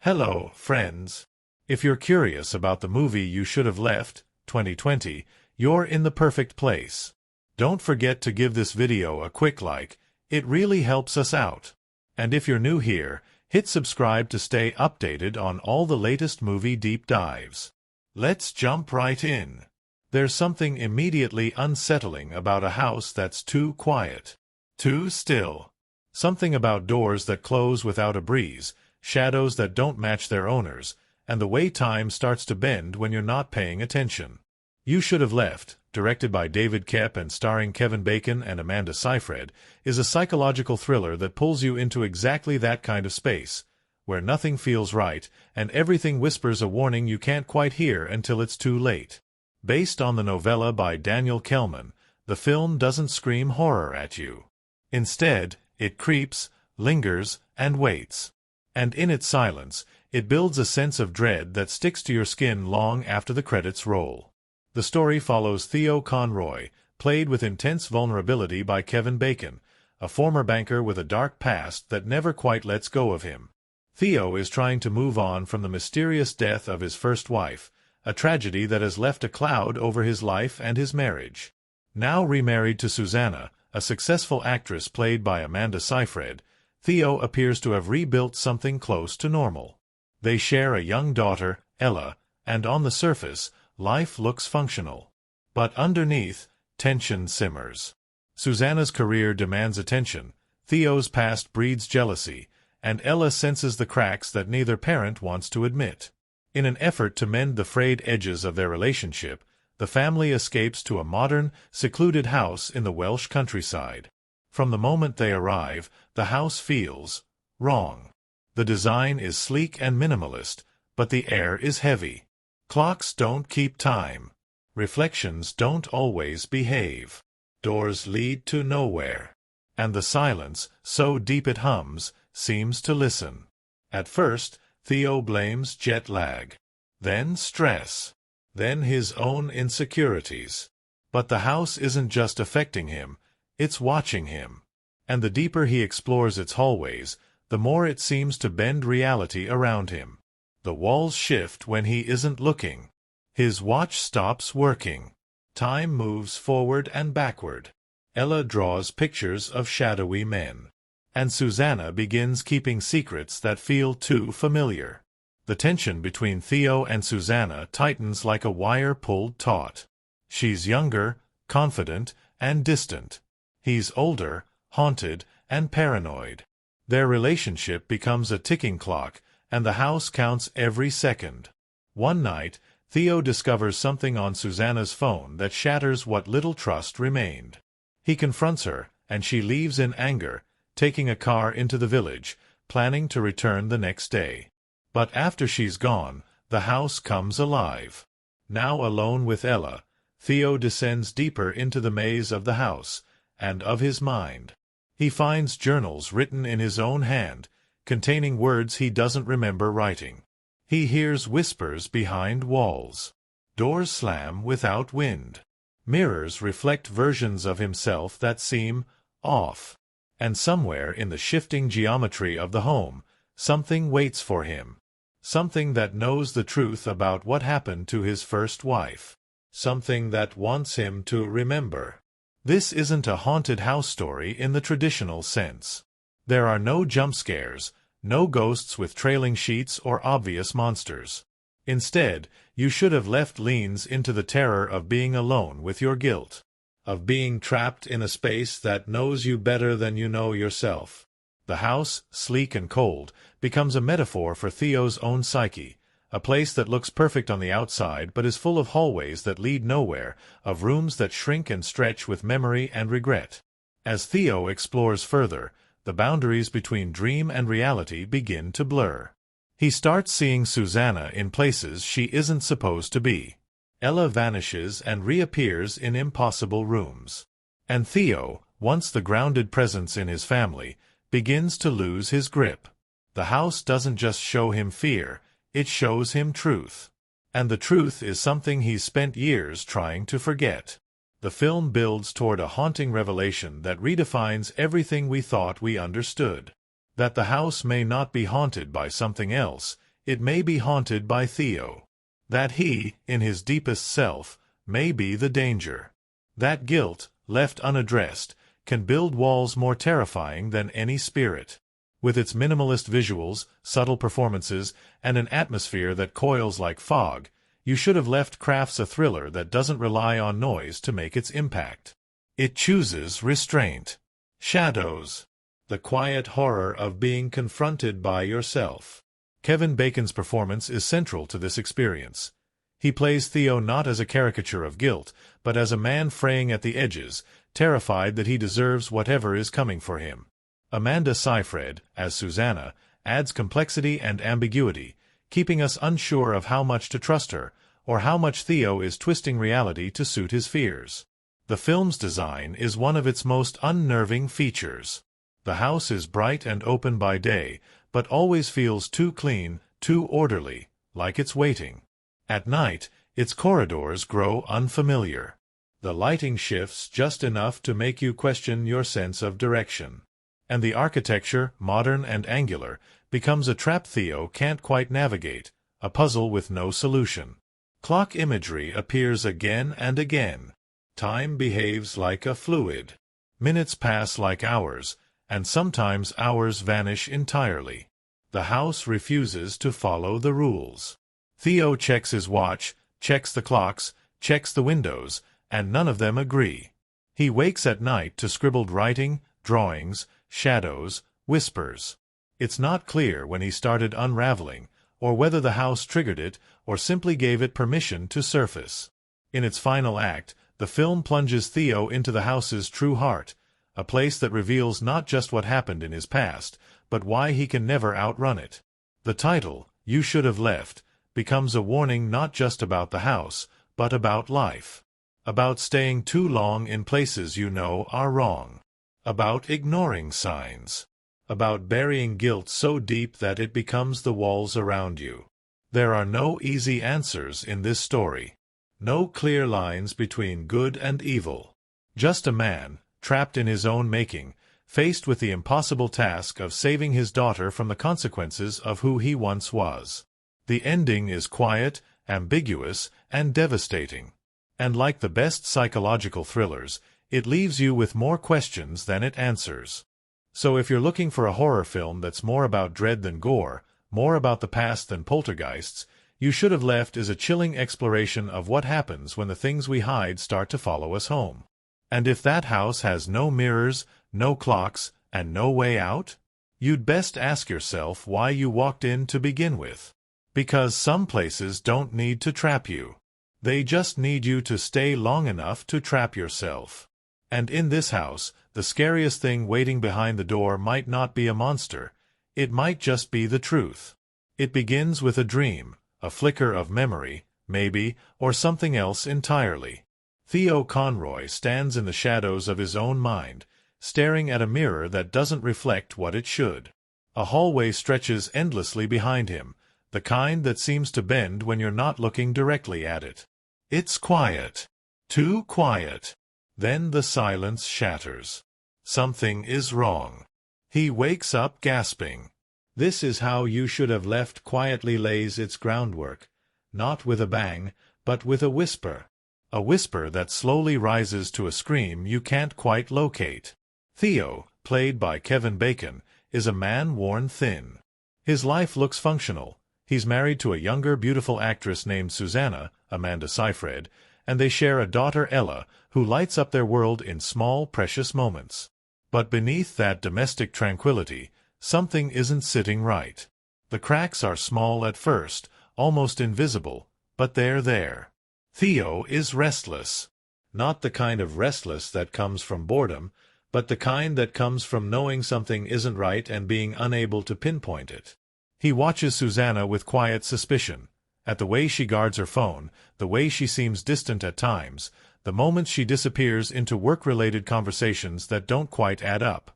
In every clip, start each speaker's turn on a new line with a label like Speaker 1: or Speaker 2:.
Speaker 1: Hello, friends. If you're curious about the movie You Should Have Left, 2020, you're in the perfect place. Don't forget to give this video a quick like, it really helps us out. And if you're new here, hit subscribe to stay updated on all the latest movie deep dives. Let's jump right in. There's something immediately unsettling about a house that's too quiet, too still. Something about doors that close without a breeze, shadows that don't match their owners, and the way time starts to bend when you're not paying attention. You Should Have Left, directed by David Koepp and starring Kevin Bacon and Amanda Seyfried, is a psychological thriller that pulls you into exactly that kind of space, where nothing feels right and everything whispers a warning you can't quite hear until it's too late. Based on the novella by Daniel Kehlmann, the film doesn't scream horror at you. Instead, it creeps, lingers, and waits. And in its silence, it builds a sense of dread that sticks to your skin long after the credits roll. The story follows Theo Conroy, played with intense vulnerability by Kevin Bacon, a former banker with a dark past that never quite lets go of him. Theo is trying to move on from the mysterious death of his first wife, a tragedy that has left a cloud over his life and his marriage. Now remarried to Susanna, a successful actress played by Amanda Seyfried, Theo appears to have rebuilt something close to normal. They share a young daughter, Ella, and on the surface, life looks functional. But underneath, tension simmers. Susanna's career demands attention, Theo's past breeds jealousy, and Ella senses the cracks that neither parent wants to admit. In an effort to mend the frayed edges of their relationship, the family escapes to a modern, secluded house in the Welsh countryside. From the moment they arrive, the house feels wrong. The design is sleek and minimalist, but the air is heavy. Clocks don't keep time. Reflections don't always behave. Doors lead to nowhere. And the silence, so deep it hums, seems to listen. At first, Theo blames jet lag. Then stress. Then his own insecurities. But the house isn't just affecting him, it's watching him. And the deeper he explores its hallways, the more it seems to bend reality around him. The walls shift when he isn't looking. His watch stops working. Time moves forward and backward. Ella draws pictures of shadowy men. And Susanna begins keeping secrets that feel too familiar. The tension between Theo and Susanna tightens like a wire pulled taut. She's younger, confident, and distant. He's older, haunted, and paranoid. Their relationship becomes a ticking clock, and the house counts every second. One night, Theo discovers something on Susanna's phone that shatters what little trust remained. He confronts her, and she leaves in anger, taking a car into the village, planning to return the next day. But after she's gone, the house comes alive. Now alone with Ella, Theo descends deeper into the maze of the house, and of his mind. He finds journals written in his own hand, containing words he doesn't remember writing. He hears whispers behind walls. Doors slam without wind. Mirrors reflect versions of himself that seem off. And somewhere in the shifting geometry of the home, something waits for him. Something that knows the truth about what happened to his first wife. Something that wants him to remember. This isn't a haunted house story in the traditional sense. There are no jump scares, no ghosts with trailing sheets or obvious monsters. Instead, You Should Have Left leans into the terror of being alone with your guilt. Of being trapped in a space that knows you better than you know yourself. The house, sleek and cold, becomes a metaphor for Theo's own psyche, a place that looks perfect on the outside but is full of hallways that lead nowhere, of rooms that shrink and stretch with memory and regret. As Theo explores further, the boundaries between dream and reality begin to blur. He starts seeing Susanna in places she isn't supposed to be. Ella vanishes and reappears in impossible rooms. And Theo, once the grounded presence in his family, begins to lose his grip. The house doesn't just show him fear, it shows him truth. And the truth is something he's spent years trying to forget. The film builds toward a haunting revelation that redefines everything we thought we understood. That the house may not be haunted by something else, it may be haunted by Theo. That he, in his deepest self, may be the danger. That guilt, left unaddressed, can build walls more terrifying than any spirit. With its minimalist visuals, subtle performances, and an atmosphere that coils like fog, You Should Have Left crafts a thriller that doesn't rely on noise to make its impact. It chooses restraint. Shadows. The quiet horror of being confronted by yourself. Kevin Bacon's performance is central to this experience. He plays Theo not as a caricature of guilt, but as a man fraying at the edges, terrified that he deserves whatever is coming for him. Amanda Seyfried, as Susanna, adds complexity and ambiguity, keeping us unsure of how much to trust her, or how much Theo is twisting reality to suit his fears. The film's design is one of its most unnerving features. The house is bright and open by day, but always feels too clean, too orderly, like it's waiting. At night, its corridors grow unfamiliar. The lighting shifts just enough to make you question your sense of direction. And the architecture, modern and angular, becomes a trap Theo can't quite navigate, a puzzle with no solution. Clock imagery appears again and again. Time behaves like a fluid. Minutes pass like hours, and sometimes hours vanish entirely. The house refuses to follow the rules. Theo checks his watch, checks the clocks, checks the windows, and none of them agree. He wakes at night to scribbled writing, drawings, shadows, whispers. It's not clear when he started unraveling, or whether the house triggered it, or simply gave it permission to surface. In its final act, the film plunges Theo into the house's true heart, a place that reveals not just what happened in his past, but why he can never outrun it. The title, You Should Have Left, becomes a warning not just about the house, but about life. About staying too long in places you know are wrong. About ignoring signs. About burying guilt so deep that it becomes the walls around you. There are no easy answers in this story. No clear lines between good and evil. Just a man, trapped in his own making, faced with the impossible task of saving his daughter from the consequences of who he once was. The ending is quiet, ambiguous, and devastating. And like the best psychological thrillers, it leaves you with more questions than it answers. So if you're looking for a horror film that's more about dread than gore, more about the past than poltergeists, You Should Have Left is a chilling exploration of what happens when the things we hide start to follow us home. And if that house has no mirrors, no clocks, and no way out, you'd best ask yourself why you walked in to begin with. Because some places don't need to trap you. They just need you to stay long enough to trap yourself. And in this house, the scariest thing waiting behind the door might not be a monster. It might just be the truth. It begins with a dream, a flicker of memory, maybe, or something else entirely. Theo Conroy stands in the shadows of his own mind, staring at a mirror that doesn't reflect what it should. A hallway stretches endlessly behind him, the kind that seems to bend when you're not looking directly at it. It's quiet. Too quiet. Then the silence shatters. Something is wrong. He wakes up gasping. This is how You Should Have Left quietly lays its groundwork, not with a bang, but with a whisper. A whisper that slowly rises to a scream you can't quite locate. Theo, played by Kevin Bacon, is a man worn thin. His life looks functional. He's married to a younger, beautiful actress named Susanna, Amanda Seyfried, and they share a daughter, Ella, who lights up their world in small, precious moments. But beneath that domestic tranquility, something isn't sitting right. The cracks are small at first, almost invisible, but they're there. Theo is restless. Not the kind of restless that comes from boredom, but the kind that comes from knowing something isn't right and being unable to pinpoint it. He watches Susanna with quiet suspicion, at the way she guards her phone, the way she seems distant at times, the moments she disappears into work-related conversations that don't quite add up.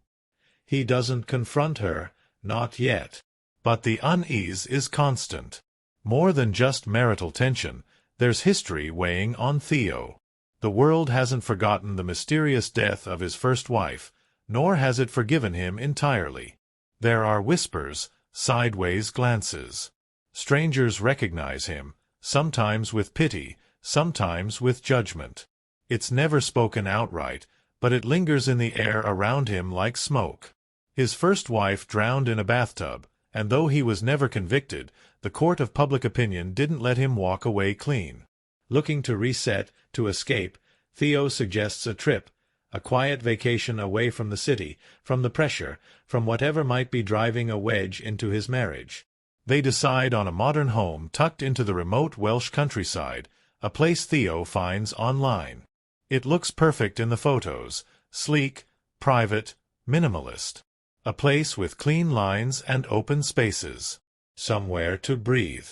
Speaker 1: He doesn't confront her, not yet. But the unease is constant. More than just marital tension, there's history weighing on Theo. The world hasn't forgotten the mysterious death of his first wife, nor has it forgiven him entirely. There are whispers, sideways glances. Strangers recognize him, sometimes with pity, sometimes with judgment. It's never spoken outright, but it lingers in the air around him like smoke. His first wife drowned in a bathtub, and though he was never convicted, the court of public opinion didn't let him walk away clean. Looking to reset, to escape, Theo suggests a trip, a quiet vacation away from the city, from the pressure, from whatever might be driving a wedge into his marriage. They decide on a modern home tucked into the remote Welsh countryside, a place Theo finds online. It looks perfect in the photos, sleek, private, minimalist. A place with clean lines and open spaces. Somewhere to breathe.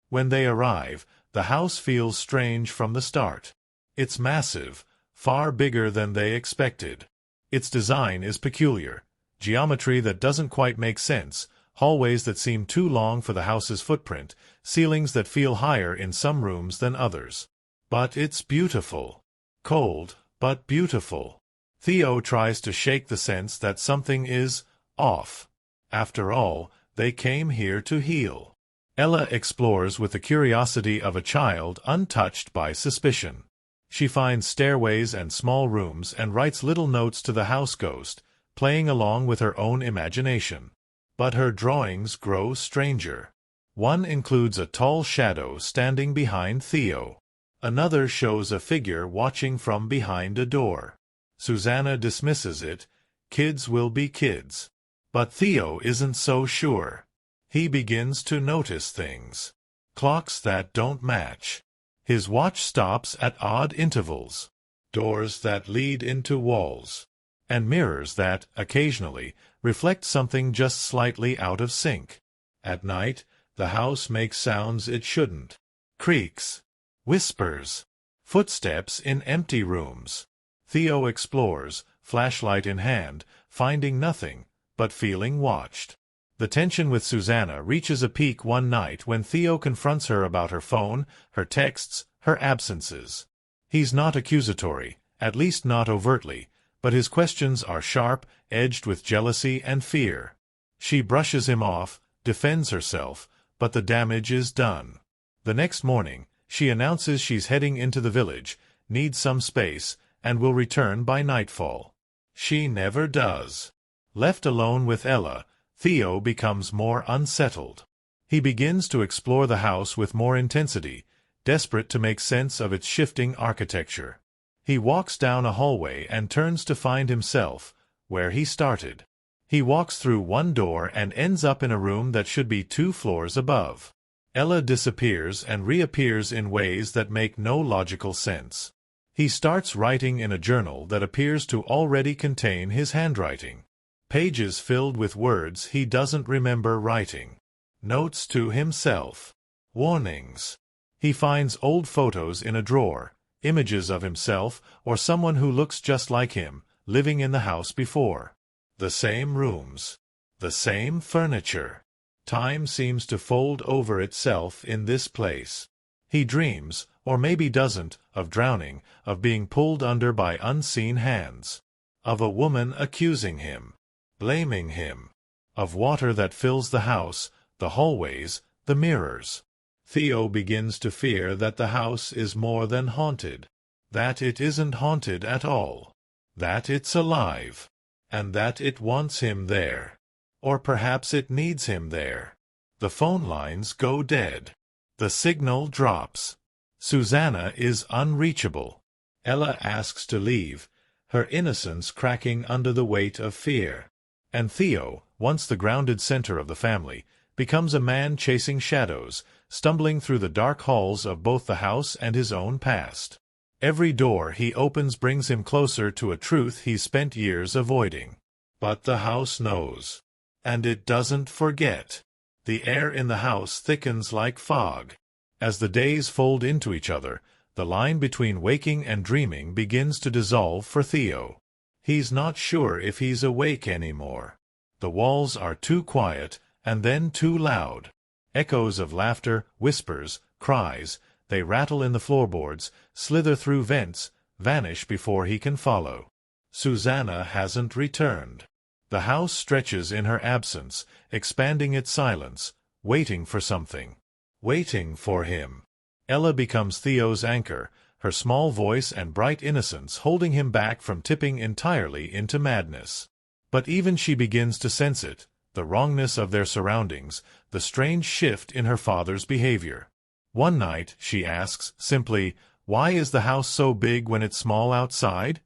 Speaker 1: When they arrive, the house feels strange from the start. It's massive, far bigger than they expected. Its design is peculiar. Geometry that doesn't quite make sense, hallways that seem too long for the house's footprint, ceilings that feel higher in some rooms than others. But it's beautiful. Cold, but beautiful. Theo tries to shake the sense that something is off. After all, they came here to heal. Ella explores with the curiosity of a child untouched by suspicion. She finds stairways and small rooms and writes little notes to the house ghost, playing along with her own imagination. But her drawings grow stranger. One includes a tall shadow standing behind Theo. Another shows a figure watching from behind a door. Susanna dismisses it. Kids will be kids. But Theo isn't so sure. He begins to notice things. Clocks that don't match. His watch stops at odd intervals. Doors that lead into walls. And mirrors that, occasionally, reflect something just slightly out of sync. At night, the house makes sounds it shouldn't. Creaks. Whispers. Footsteps in empty rooms. Theo explores, flashlight in hand, finding nothing, but feeling watched. The tension with Susanna reaches a peak one night when Theo confronts her about her phone, her texts, her absences. He's not accusatory, at least not overtly, but his questions are sharp, edged with jealousy and fear. She brushes him off, defends herself, but the damage is done. The next morning, she announces she's heading into the village, needs some space, and will return by nightfall. She never does. Left alone with Ella, Theo becomes more unsettled. He begins to explore the house with more intensity, desperate to make sense of its shifting architecture. He walks down a hallway and turns to find himself where he started. He walks through one door and ends up in a room that should be 2 floors above. Ella disappears and reappears in ways that make no logical sense. He starts writing in a journal that appears to already contain his handwriting. Pages filled with words he doesn't remember writing. Notes to himself. Warnings. He finds old photos in a drawer, images of himself or someone who looks just like him, living in the house before. The same rooms. The same furniture. Time seems to fold over itself in this place. He dreams, or maybe doesn't, of drowning, of being pulled under by unseen hands. Of a woman accusing him. Blaming him. Of water that fills the house, the hallways, the mirrors. Theo begins to fear that the house is more than haunted. That it isn't haunted at all. That it's alive. And that it wants him there. Or perhaps it needs him there. The phone lines go dead. The signal drops. Susanna is unreachable. Ella asks to leave, her innocence cracking under the weight of fear. And Theo, once the grounded center of the family, becomes a man chasing shadows, stumbling through the dark halls of both the house and his own past. Every door he opens brings him closer to a truth he's spent years avoiding. But the house knows. And it doesn't forget. The air in the house thickens like fog. As the days fold into each other, the line between waking and dreaming begins to dissolve for Theo. He's not sure if he's awake anymore. The walls are too quiet, and then too loud. Echoes of laughter, whispers, cries, they rattle in the floorboards, slither through vents, vanish before he can follow. Susanna hasn't returned. The house stretches in her absence, expanding its silence, waiting for something. waiting for him. Ella becomes Theo's anchor, her small voice and bright innocence holding him back from tipping entirely into madness. But even she begins to sense it, the wrongness of their surroundings, the strange shift in her father's behavior. One night, she asks, simply, "Why is the house so big when it's small outside?"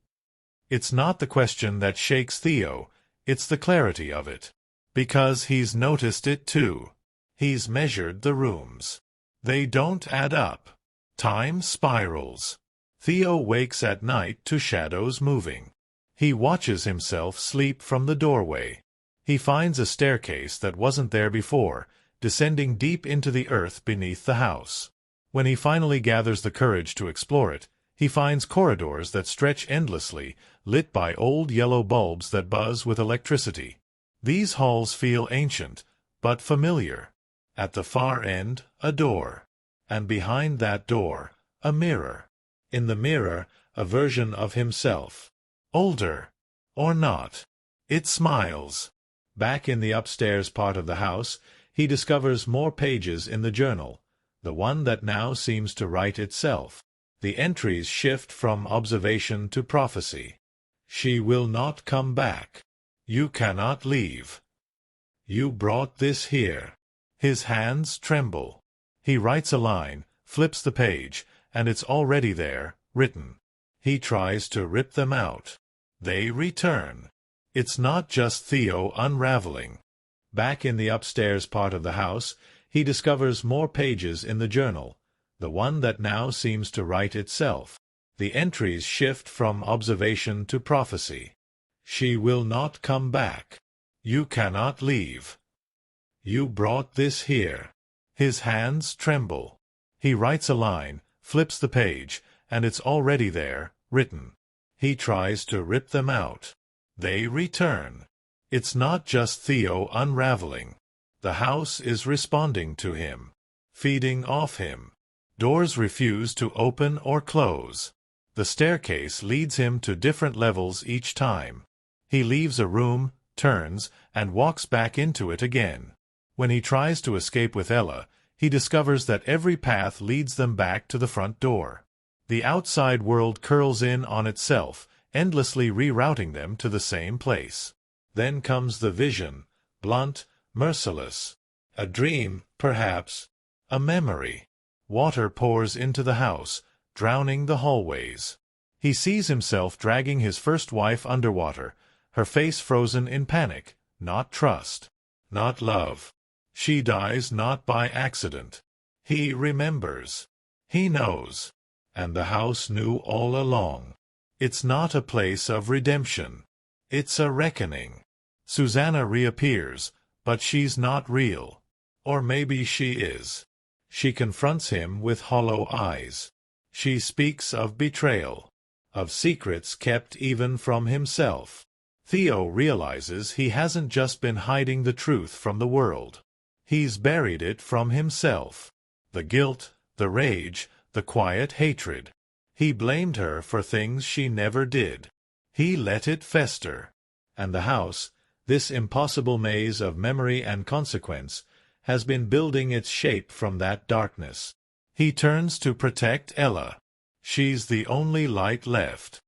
Speaker 1: It's not the question that shakes Theo, it's the clarity of it. Because he's noticed it too. He's measured the rooms. They don't add up. Time spirals. Theo wakes at night to shadows moving. He watches himself sleep from the doorway. He finds a staircase that wasn't there before, descending deep into the earth beneath the house. When he finally gathers the courage to explore it, he finds corridors that stretch endlessly, lit by old yellow bulbs that buzz with electricity. These halls feel ancient, but familiar. At the far end, a door. And behind that door, a mirror. In the mirror, a version of himself. Older. Or not. It smiles. Back in the upstairs part of the house, he discovers more pages in the journal, the one that now seems to write itself. The entries shift from observation to prophecy. She will not come back. You cannot leave. You brought this here. His hands tremble. He writes a line, flips the page, and it's already there, written. He tries to rip them out. They return. It's not just Theo unraveling. Back in the upstairs part of the house, he discovers more pages in the journal, the one that now seems to write itself. The entries shift from observation to prophecy. She will not come back. You cannot leave. You brought this here. His hands tremble. He writes a line, flips the page, and it's already there, written. He tries to rip them out. They return. It's not just Theo unraveling. The house is responding to him, feeding off him. Doors refuse to open or close. The staircase leads him to different levels each time. He leaves a room, turns, and walks back into it again. When he tries to escape with Ella, he discovers that every path leads them back to the front door. The outside world curls in on itself, endlessly rerouting them to the same place. Then comes the vision, blunt, merciless. A dream, perhaps. A memory. Water pours into the house, drowning the hallways. He sees himself dragging his first wife underwater, her face frozen in panic, not trust, not love. She dies not by accident. He remembers. He knows. And the house knew all along. It's not a place of redemption. It's a reckoning. Susanna reappears, but she's not real. Or maybe she is. She confronts him with hollow eyes. She speaks of betrayal, of secrets kept even from himself. Theo realizes he hasn't just been hiding the truth from the world. He's buried it from himself. The guilt, the rage, the quiet hatred. He blamed her for things she never did. He let it fester. And the house, this impossible maze of memory and consequence, has been building its shape from that darkness. He turns to protect Ella. She's the only light left.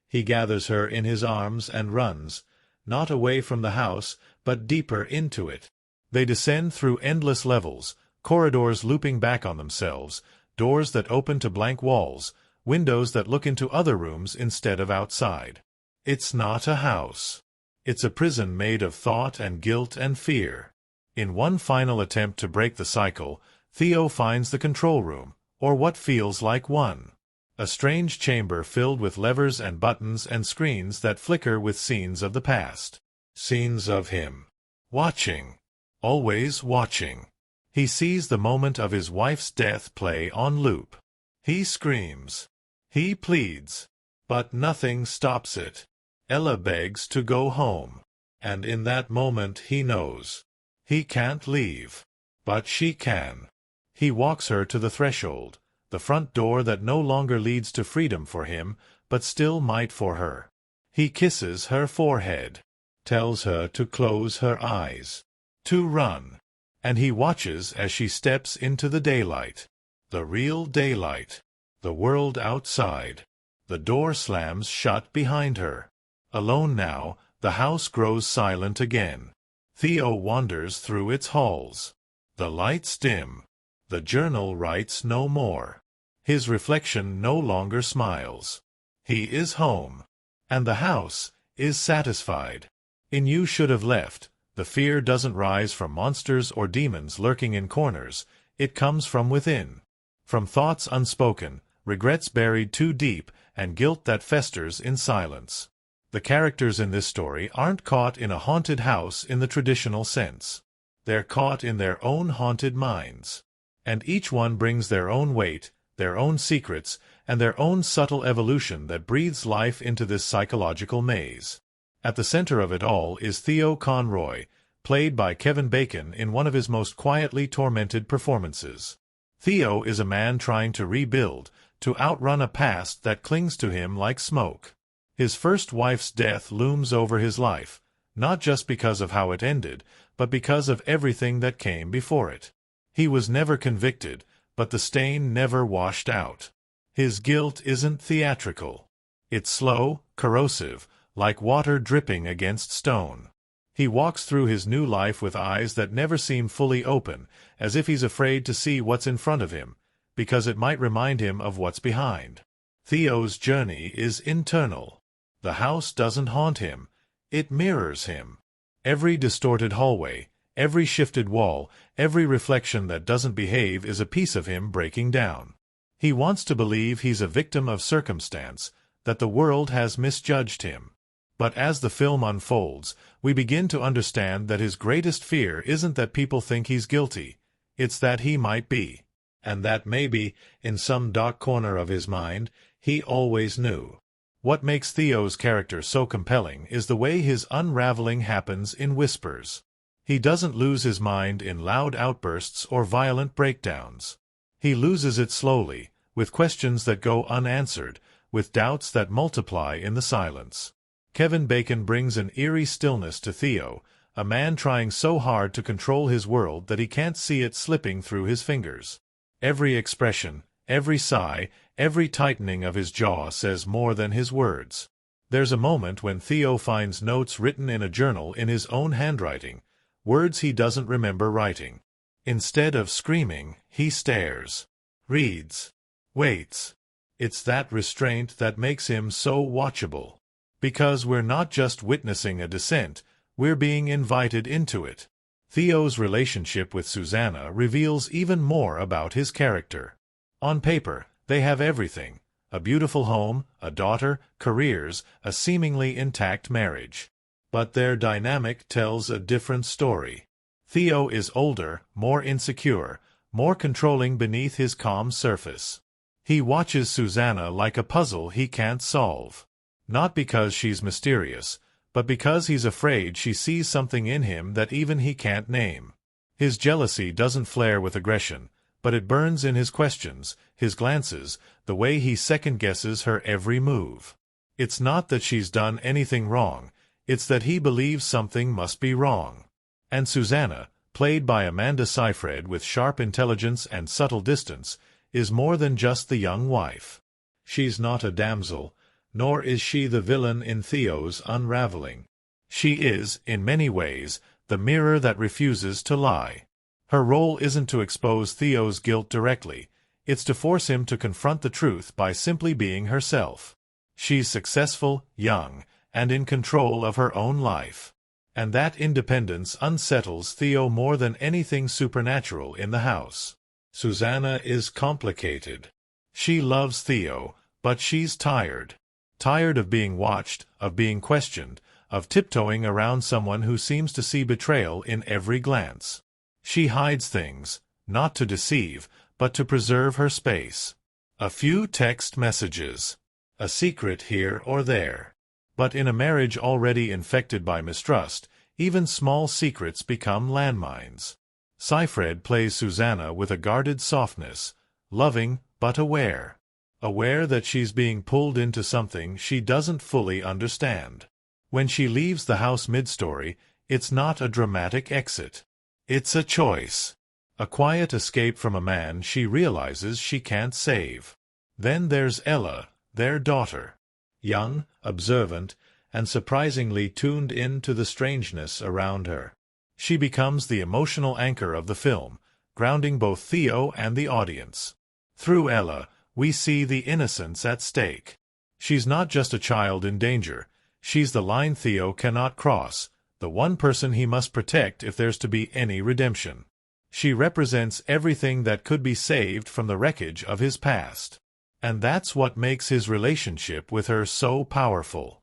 Speaker 1: He gathers her in his arms and runs, not away from the house, but deeper into it. They descend through endless levels, corridors looping back on themselves, doors that open to blank walls, windows that look into other rooms instead of outside. It's not a house. It's a prison made of thought and guilt and fear. In one final attempt to break the cycle, Theo finds the control room, or what feels like one. A strange chamber filled with levers and buttons and screens that flicker with scenes of the past. Scenes of him. Watching. Always watching. He sees the moment of his wife's death play on loop. He screams. He pleads. But nothing stops it. Ella begs to go home. And in that moment he knows. He can't leave. But she can. He walks her to the threshold, the front door that no longer leads to freedom for him, but still might for her. He kisses her forehead. Tells her to close her eyes. To run. and he watches as she steps into the daylight. The real daylight. The world outside. The door slams shut behind her. Alone now, the house grows silent again. Theo wanders through its halls. The lights dim. The journal writes no more. His reflection no longer smiles. He is home. And the house is satisfied. In You Should Have Left, the fear doesn't rise from monsters or demons lurking in corners. It comes from within. From thoughts unspoken, regrets buried too deep, and guilt that festers in silence. The characters in this story aren't caught in a haunted house in the traditional sense. They're caught in their own haunted minds. And each one brings their own weight, their own secrets, and their own subtle evolution that breathes life into this psychological maze. At the center of it all is Theo Conroy, played by Kevin Bacon in one of his most quietly tormented performances. Theo is a man trying to rebuild, to outrun a past that clings to him like smoke. His first wife's death looms over his life, not just because of how it ended, but because of everything that came before it. He was never convicted, but the stain never washed out. His guilt isn't theatrical. It's slow, corrosive, like water dripping against stone. He walks through his new life with eyes that never seem fully open, as if he's afraid to see what's in front of him, because it might remind him of what's behind. Theo's journey is internal. The house doesn't haunt him. It mirrors him. Every distorted hallway, every shifted wall, every reflection that doesn't behave is a piece of him breaking down. He wants to believe he's a victim of circumstance, that the world has misjudged him. But as the film unfolds, we begin to understand that his greatest fear isn't that people think he's guilty. It's that he might be. And that maybe, in some dark corner of his mind, he always knew. What makes Theo's character so compelling is the way his unraveling happens in whispers. He doesn't lose his mind in loud outbursts or violent breakdowns. He loses it slowly, with questions that go unanswered, with doubts that multiply in the silence. Kevin Bacon brings an eerie stillness to Theo, a man trying so hard to control his world that he can't see it slipping through his fingers. Every expression, every sigh, every tightening of his jaw says more than his words. There's a moment when Theo finds notes written in a journal in his own handwriting, words he doesn't remember writing. Instead of screaming, he stares, reads, waits. It's that restraint that makes him so watchable. Because we're not just witnessing a descent, we're being invited into it. Theo's relationship with Susanna reveals even more about his character. On paper, they have everything: a beautiful home, a daughter, careers, a seemingly intact marriage. But their dynamic tells a different story. Theo is older, more insecure, more controlling beneath his calm surface. He watches Susanna like a puzzle he can't solve. Not because she's mysterious, but because he's afraid she sees something in him that even he can't name. His jealousy doesn't flare with aggression, but it burns in his questions, his glances, the way he second-guesses her every move. It's not that she's done anything wrong, it's that he believes something must be wrong. And Susanna, played by Amanda Seyfried with sharp intelligence and subtle distance, is more than just the young wife. She's not a damsel, nor is she the villain in Theo's unraveling. She is, in many ways, the mirror that refuses to lie. Her role isn't to expose Theo's guilt directly, it's to force him to confront the truth by simply being herself. She's successful, young, and in control of her own life. And that independence unsettles Theo more than anything supernatural in the house. Susanna is complicated. She loves Theo, but she's tired. Tired of being watched, of being questioned, of tiptoeing around someone who seems to see betrayal in every glance. She hides things, not to deceive, but to preserve her space. A few text messages. A secret here or there. But in a marriage already infected by mistrust, even small secrets become landmines. Seyfried plays Susanna with a guarded softness, loving but aware. Aware that she's being pulled into something she doesn't fully understand. When she leaves the house mid-story, it's not a dramatic exit. It's a choice. A quiet escape from a man she realizes she can't save. Then there's Ella, their daughter. Young, observant, and surprisingly tuned in to the strangeness around her. She becomes the emotional anchor of the film, grounding both Theo and the audience. Through Ella, we see the innocence at stake. She's not just a child in danger. She's the line Theo cannot cross, the one person he must protect if there's to be any redemption. She represents everything that could be saved from the wreckage of his past. And that's what makes his relationship with her so powerful.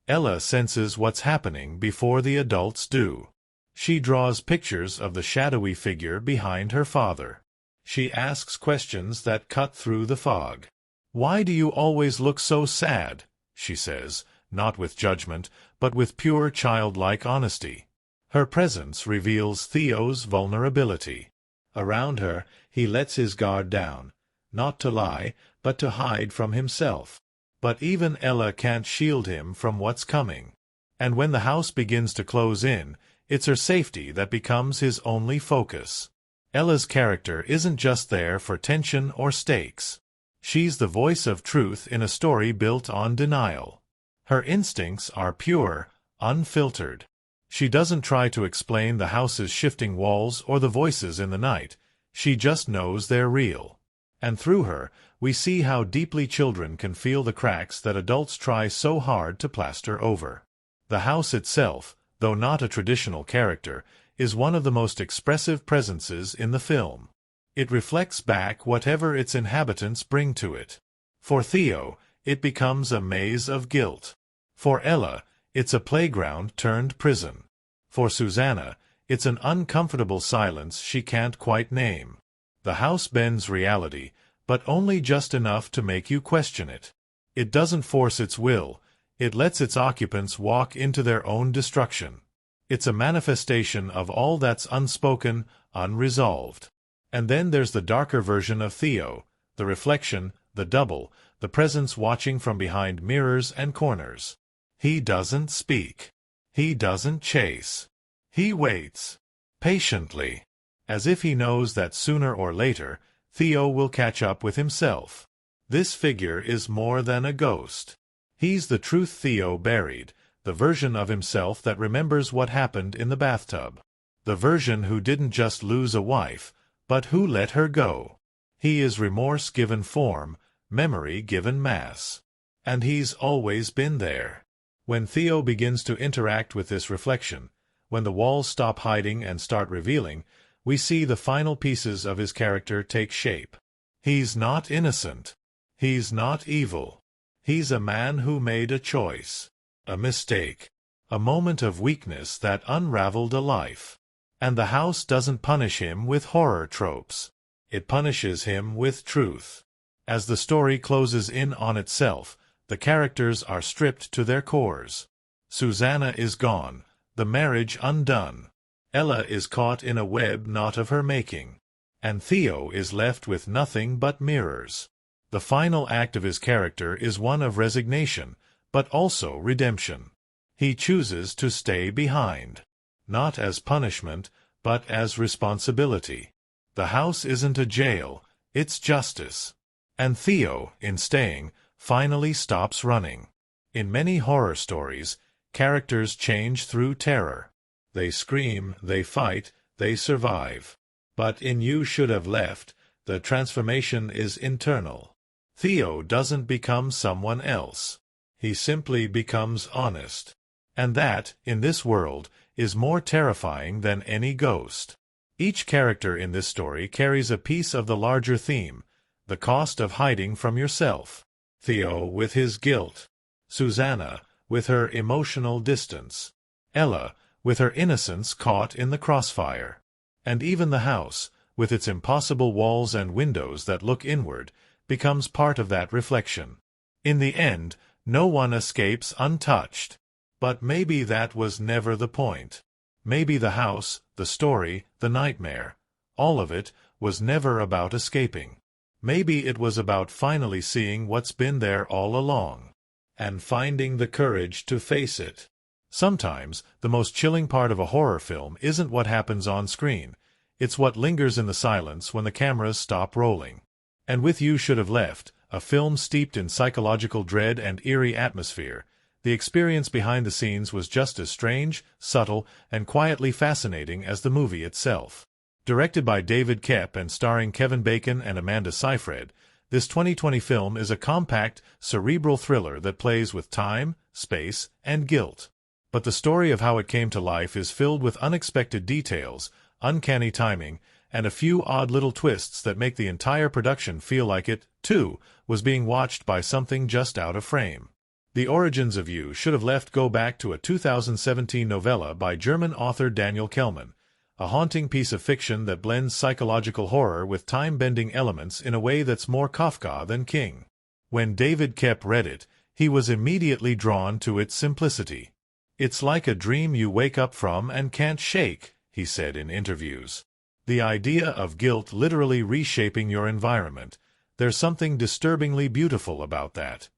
Speaker 1: Ella senses what's happening before the adults do. She draws pictures of the shadowy figure behind her father. She asks questions that cut through the fog. "Why do you always look so sad?" she says, not with judgment, but with pure childlike honesty. Her presence reveals Theo's vulnerability. Around her, he lets his guard down, not to lie, but to hide from himself. But even Ella can't shield him from what's coming. And when the house begins to close in, it's her safety that becomes his only focus. Ella's character isn't just there for tension or stakes. She's the voice of truth in a story built on denial. Her instincts are pure, unfiltered. She doesn't try to explain the house's shifting walls or the voices in the night. She just knows they're real. And through her, we see how deeply children can feel the cracks that adults try so hard to plaster over. The house itself, though not a traditional character, is one of the most expressive presences in the film. It reflects back whatever its inhabitants bring to it. For Theo, it becomes a maze of guilt. For Ella, it's a playground turned prison. For Susanna, it's an uncomfortable silence she can't quite name. The house bends reality, but only just enough to make you question it. It doesn't force its will. It lets its occupants walk into their own destruction. It's a manifestation of all that's unspoken, unresolved. And then there's the darker version of Theo, the reflection, the double, the presence watching from behind mirrors and corners. He doesn't speak. He doesn't chase. He waits. Patiently. As if he knows that sooner or later, Theo will catch up with himself. This figure is more than a ghost. He's the truth Theo buried, the version of himself that remembers what happened in the bathtub. The version who didn't just lose a wife, but who let her go. He is remorse given form, memory given mass. And he's always been there. When Theo begins to interact with this reflection, when the walls stop hiding and start revealing, we see the final pieces of his character take shape. He's not innocent. He's not evil. He's a man who made a choice, a mistake, a moment of weakness that unraveled a life. And the house doesn't punish him with horror tropes. It punishes him with truth. As the story closes in on itself, the characters are stripped to their cores. Susanna is gone, the marriage undone. Ella is caught in a web not of her making. And Theo is left with nothing but mirrors. The final act of his character is one of resignation, but also redemption. He chooses to stay behind. Not as punishment, but as responsibility. The house isn't a jail, it's justice. And Theo, in staying, finally stops running. In many horror stories, characters change through terror. They scream, they fight, they survive. But in You Should Have Left, the transformation is internal. Theo doesn't become someone else. He simply becomes honest. And that, in this world, is more terrifying than any ghost. Each character in this story carries a piece of the larger theme, the cost of hiding from yourself. Theo with his guilt. Susanna with her emotional distance. Ella with her innocence caught in the crossfire. And even the house, with its impossible walls and windows that look inward, becomes part of that reflection. In the end, no one escapes untouched. But maybe that was never the point. Maybe the house, the story, the nightmare, all of it, was never about escaping. Maybe it was about finally seeing what's been there all along. And finding the courage to face it. Sometimes, the most chilling part of a horror film isn't what happens on screen. It's what lingers in the silence when the cameras stop rolling. And with You Should Have Left, a film steeped in psychological dread and eerie atmosphere, the experience behind the scenes was just as strange, subtle, and quietly fascinating as the movie itself. Directed by David Koepp and starring Kevin Bacon and Amanda Seyfried, this 2020 film is a compact, cerebral thriller that plays with time, space, and guilt. But the story of how it came to life is filled with unexpected details, uncanny timing, and a few odd little twists that make the entire production feel like it, too, was being watched by something just out of frame. The origins of You Should Have Left go back to a 2017 novella by German author Daniel Kehlmann, a haunting piece of fiction that blends psychological horror with time-bending elements in a way that's more Kafka than King. When David Koepp read it, he was immediately drawn to its simplicity. "It's like a dream you wake up from and can't shake," he said in interviews. The idea of guilt literally reshaping your environment, there's something disturbingly beautiful about that.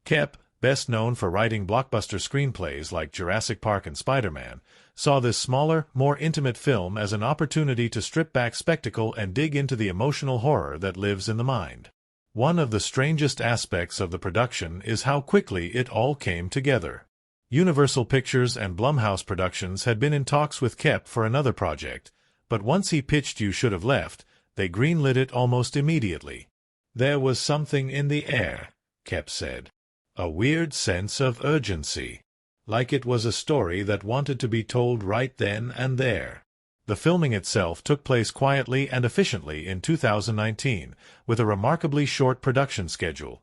Speaker 1: Koepp, best known for writing blockbuster screenplays like Jurassic Park and Spider-Man, saw this smaller, more intimate film as an opportunity to strip back spectacle and dig into the emotional horror that lives in the mind. One of the strangest aspects of the production is how quickly it all came together. Universal Pictures and Blumhouse Productions had been in talks with Koepp for another project, but once he pitched You Should Have Left, they greenlit it almost immediately. "There was something in the air," Koepp said. "A weird sense of urgency. Like it was a story that wanted to be told right then and there." The filming itself took place quietly and efficiently in 2019, with a remarkably short production schedule,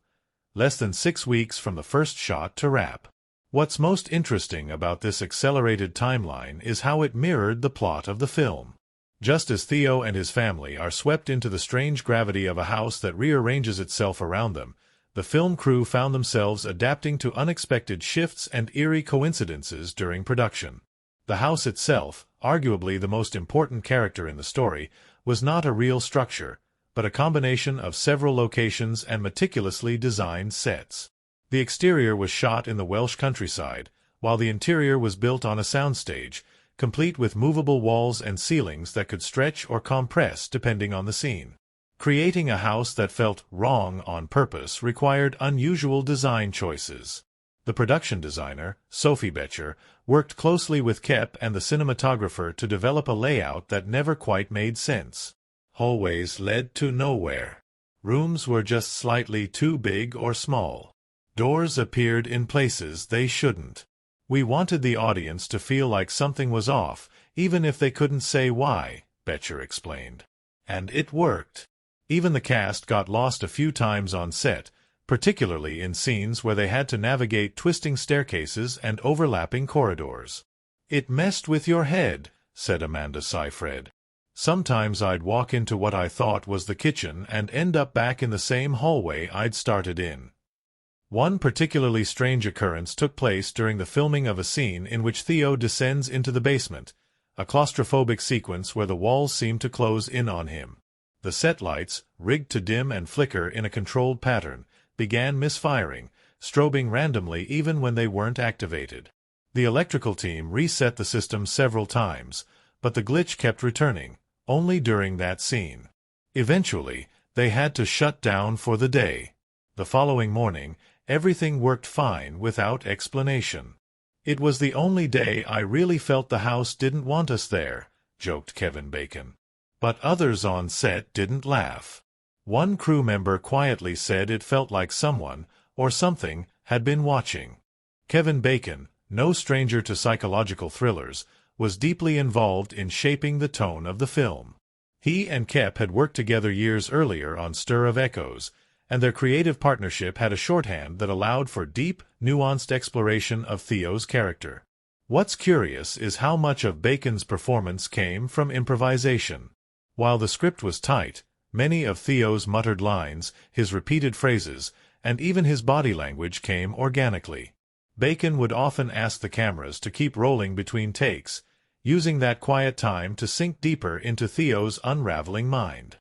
Speaker 1: less than 6 weeks from the first shot to wrap. What's most interesting about this accelerated timeline is how it mirrored the plot of the film. Just as Theo and his family are swept into the strange gravity of a house that rearranges itself around them, the film crew found themselves adapting to unexpected shifts and eerie coincidences during production. The house itself, arguably the most important character in the story, was not a real structure, but a combination of several locations and meticulously designed sets. The exterior was shot in the Welsh countryside, while the interior was built on a soundstage, complete with movable walls and ceilings that could stretch or compress depending on the scene. Creating a house that felt wrong on purpose required unusual design choices. The production designer, Sophie Becher, worked closely with Koepp and the cinematographer to develop a layout that never quite made sense. Hallways led to nowhere. Rooms were just slightly too big or small. Doors appeared in places they shouldn't. "We wanted the audience to feel like something was off, even if they couldn't say why," Becher explained. And it worked. Even the cast got lost a few times on set, particularly in scenes where they had to navigate twisting staircases and overlapping corridors. "It messed with your head," said Amanda Seyfried. "Sometimes I'd walk into what I thought was the kitchen and end up back in the same hallway I'd started in." One particularly strange occurrence took place during the filming of a scene in which Theo descends into the basement, a claustrophobic sequence where the walls seem to close in on him. The set lights, rigged to dim and flicker in a controlled pattern, began misfiring, strobing randomly even when they weren't activated. The electrical team reset the system several times, but the glitch kept returning, only during that scene. Eventually, they had to shut down for the day. The following morning, everything worked fine without explanation. "It was the only day I really felt the house didn't want us there," joked Kevin Bacon. But others on set didn't laugh. One crew member quietly said it felt like someone, or something, had been watching. Kevin Bacon, no stranger to psychological thrillers, was deeply involved in shaping the tone of the film. He and Koepp had worked together years earlier on Stir of Echoes, and their creative partnership had a shorthand that allowed for deep, nuanced exploration of Theo's character. What's curious is how much of Bacon's performance came from improvisation. While the script was tight, many of Theo's muttered lines, his repeated phrases, and even his body language came organically. Bacon would often ask the cameras to keep rolling between takes, using that quiet time to sink deeper into Theo's unraveling mind.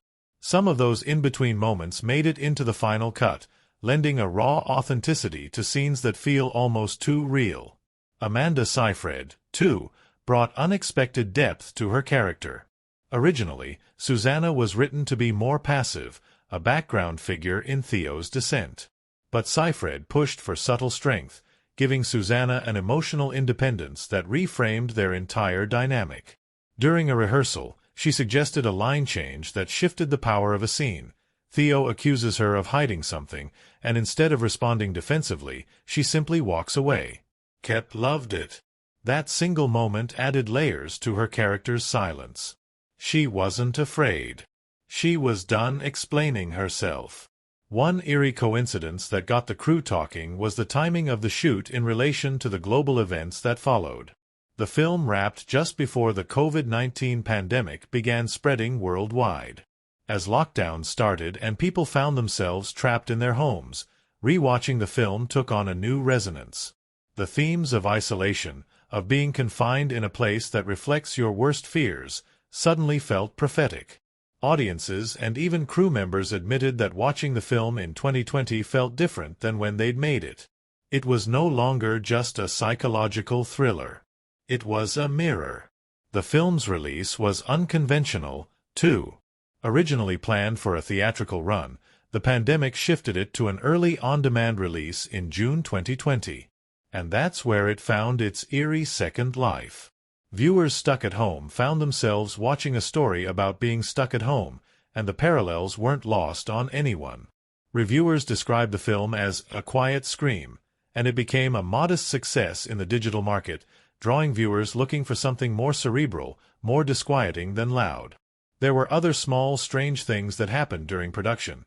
Speaker 1: Some of those in-between moments made it into the final cut, lending a raw authenticity to scenes that feel almost too real. Amanda Seyfried, too, brought unexpected depth to her character. Originally, Susanna was written to be more passive, a background figure in Theo's descent. But Seyfried pushed for subtle strength, giving Susanna an emotional independence that reframed their entire dynamic. During a rehearsal, she suggested a line change that shifted the power of a scene. Theo accuses her of hiding something, and instead of responding defensively, she simply walks away. Koepp loved it. That single moment added layers to her character's silence. She wasn't afraid. She was done explaining herself. One eerie coincidence that got the crew talking was the timing of the shoot in relation to the global events that followed. The film wrapped just before the COVID-19 pandemic began spreading worldwide. As lockdowns started and people found themselves trapped in their homes, rewatching the film took on a new resonance. The themes of isolation, of being confined in a place that reflects your worst fears, suddenly felt prophetic. Audiences and even crew members admitted that watching the film in 2020 felt different than when they'd made it. It was no longer just a psychological thriller. It was a mirror. The film's release was unconventional, too. Originally planned for a theatrical run, the pandemic shifted it to an early on-demand release in June 2020. And that's where it found its eerie second life. Viewers stuck at home found themselves watching a story about being stuck at home, and the parallels weren't lost on anyone. Reviewers described the film as a quiet scream, and it became a modest success in the digital market, drawing viewers looking for something more cerebral, more disquieting than loud. There were other small, strange things that happened during production.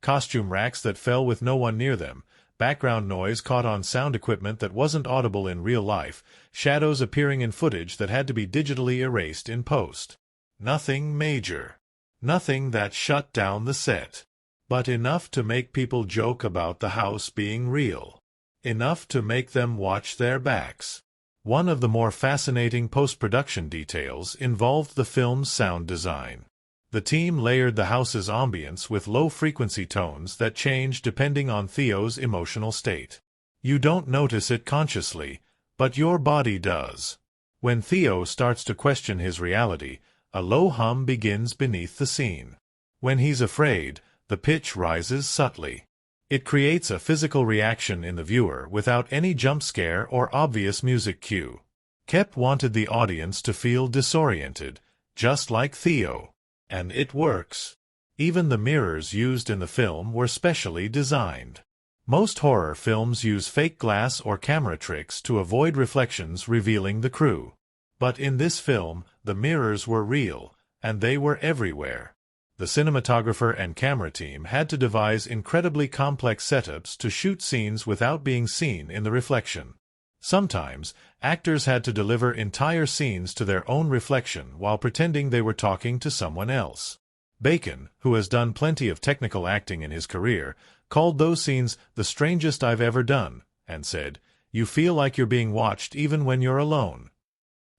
Speaker 1: Costume racks that fell with no one near them, background noise caught on sound equipment that wasn't audible in real life, shadows appearing in footage that had to be digitally erased in post. Nothing major. Nothing that shut down the set. But enough to make people joke about the house being real. Enough to make them watch their backs. One of the more fascinating post-production details involved the film's sound design. The team layered the house's ambience with low-frequency tones that changed depending on Theo's emotional state. You don't notice it consciously, but your body does. When Theo starts to question his reality, a low hum begins beneath the scene. When he's afraid, the pitch rises subtly. It creates a physical reaction in the viewer without any jump scare or obvious music cue. Koepp wanted the audience to feel disoriented, just like Theo. And it works. Even the mirrors used in the film were specially designed. Most horror films use fake glass or camera tricks to avoid reflections revealing the crew. But in this film, the mirrors were real, and they were everywhere. The cinematographer and camera team had to devise incredibly complex setups to shoot scenes without being seen in the reflection. Sometimes, actors had to deliver entire scenes to their own reflection while pretending they were talking to someone else. Bacon, who has done plenty of technical acting in his career, called those scenes the strangest I've ever done, and said, "You feel like you're being watched even when you're alone."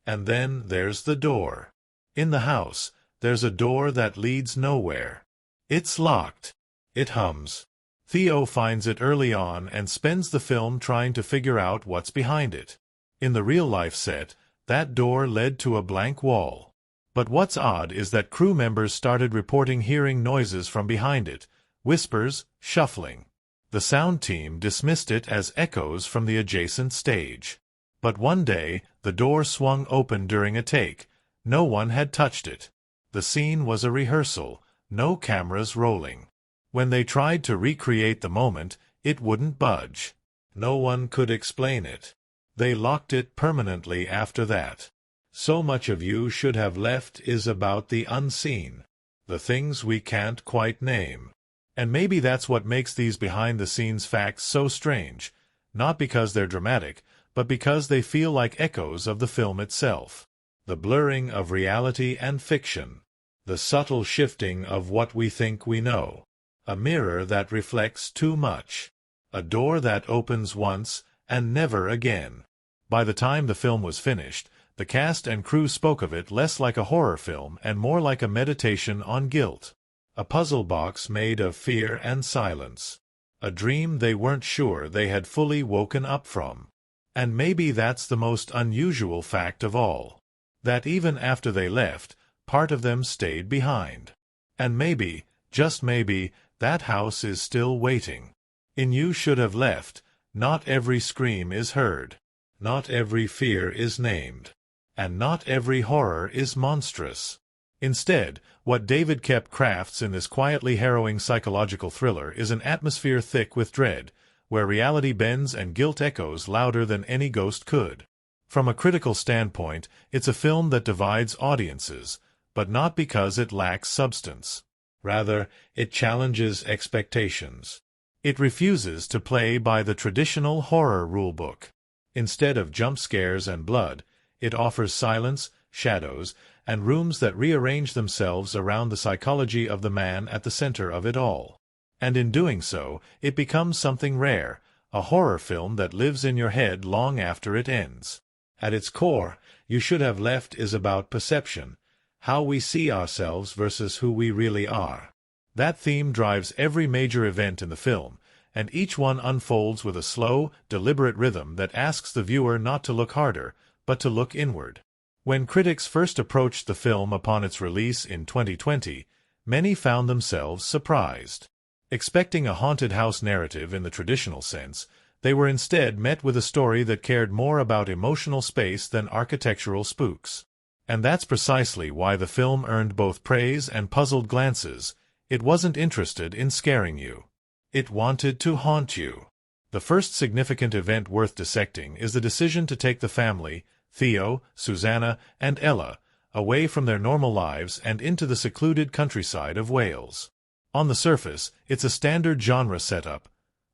Speaker 1: And then there's the door. In the house, there's a door that leads nowhere. It's locked. It hums. Theo finds it early on and spends the film trying to figure out what's behind it. In the real-life set, that door led to a blank wall. But what's odd is that crew members started reporting hearing noises from behind it, whispers, shuffling. The sound team dismissed it as echoes from the adjacent stage. But one day, the door swung open during a take. No one had touched it. The scene was a rehearsal, no cameras rolling. When they tried to recreate the moment, it wouldn't budge. No one could explain it. They locked it permanently after that. So much of You Should Have Left is about the unseen, the things we can't quite name. And maybe that's what makes these behind-the-scenes facts so strange, not because they're dramatic, but because they feel like echoes of the film itself. The blurring of reality and fiction. The subtle shifting of what we think we know. A mirror that reflects too much. A door that opens once and never again. By the time the film was finished, the cast and crew spoke of it less like a horror film and more like a meditation on guilt. A puzzle box made of fear and silence. A dream they weren't sure they had fully woken up from. And maybe that's the most unusual fact of all. That even after they left, part of them stayed behind. And maybe, just maybe, that house is still waiting. In You Should Have Left, not every scream is heard. Not every fear is named. And not every horror is monstrous. Instead, what David Koepp crafts in this quietly harrowing psychological thriller is an atmosphere thick with dread, where reality bends and guilt echoes louder than any ghost could. From a critical standpoint, it's a film that divides audiences, but not because it lacks substance. Rather, it challenges expectations. It refuses to play by the traditional horror rulebook. Instead of jump scares and blood, it offers silence, shadows, and rooms that rearrange themselves around the psychology of the man at the center of it all. And in doing so, it becomes something rare, a horror film that lives in your head long after it ends. At its core, You Should Have Left is about perception, how we see ourselves versus who we really are. That theme drives every major event in the film, and each one unfolds with a slow, deliberate rhythm that asks the viewer not to look harder, but to look inward. When critics first approached the film upon its release in 2020, many found themselves surprised. Expecting a haunted house narrative in the traditional sense, they were instead met with a story that cared more about emotional space than architectural spooks. And that's precisely why the film earned both praise and puzzled glances. It wasn't interested in scaring you. It wanted to haunt you. The first significant event worth dissecting is the decision to take the family, Theo, Susanna, and Ella, away from their normal lives and into the secluded countryside of Wales. On the surface, it's a standard genre setup.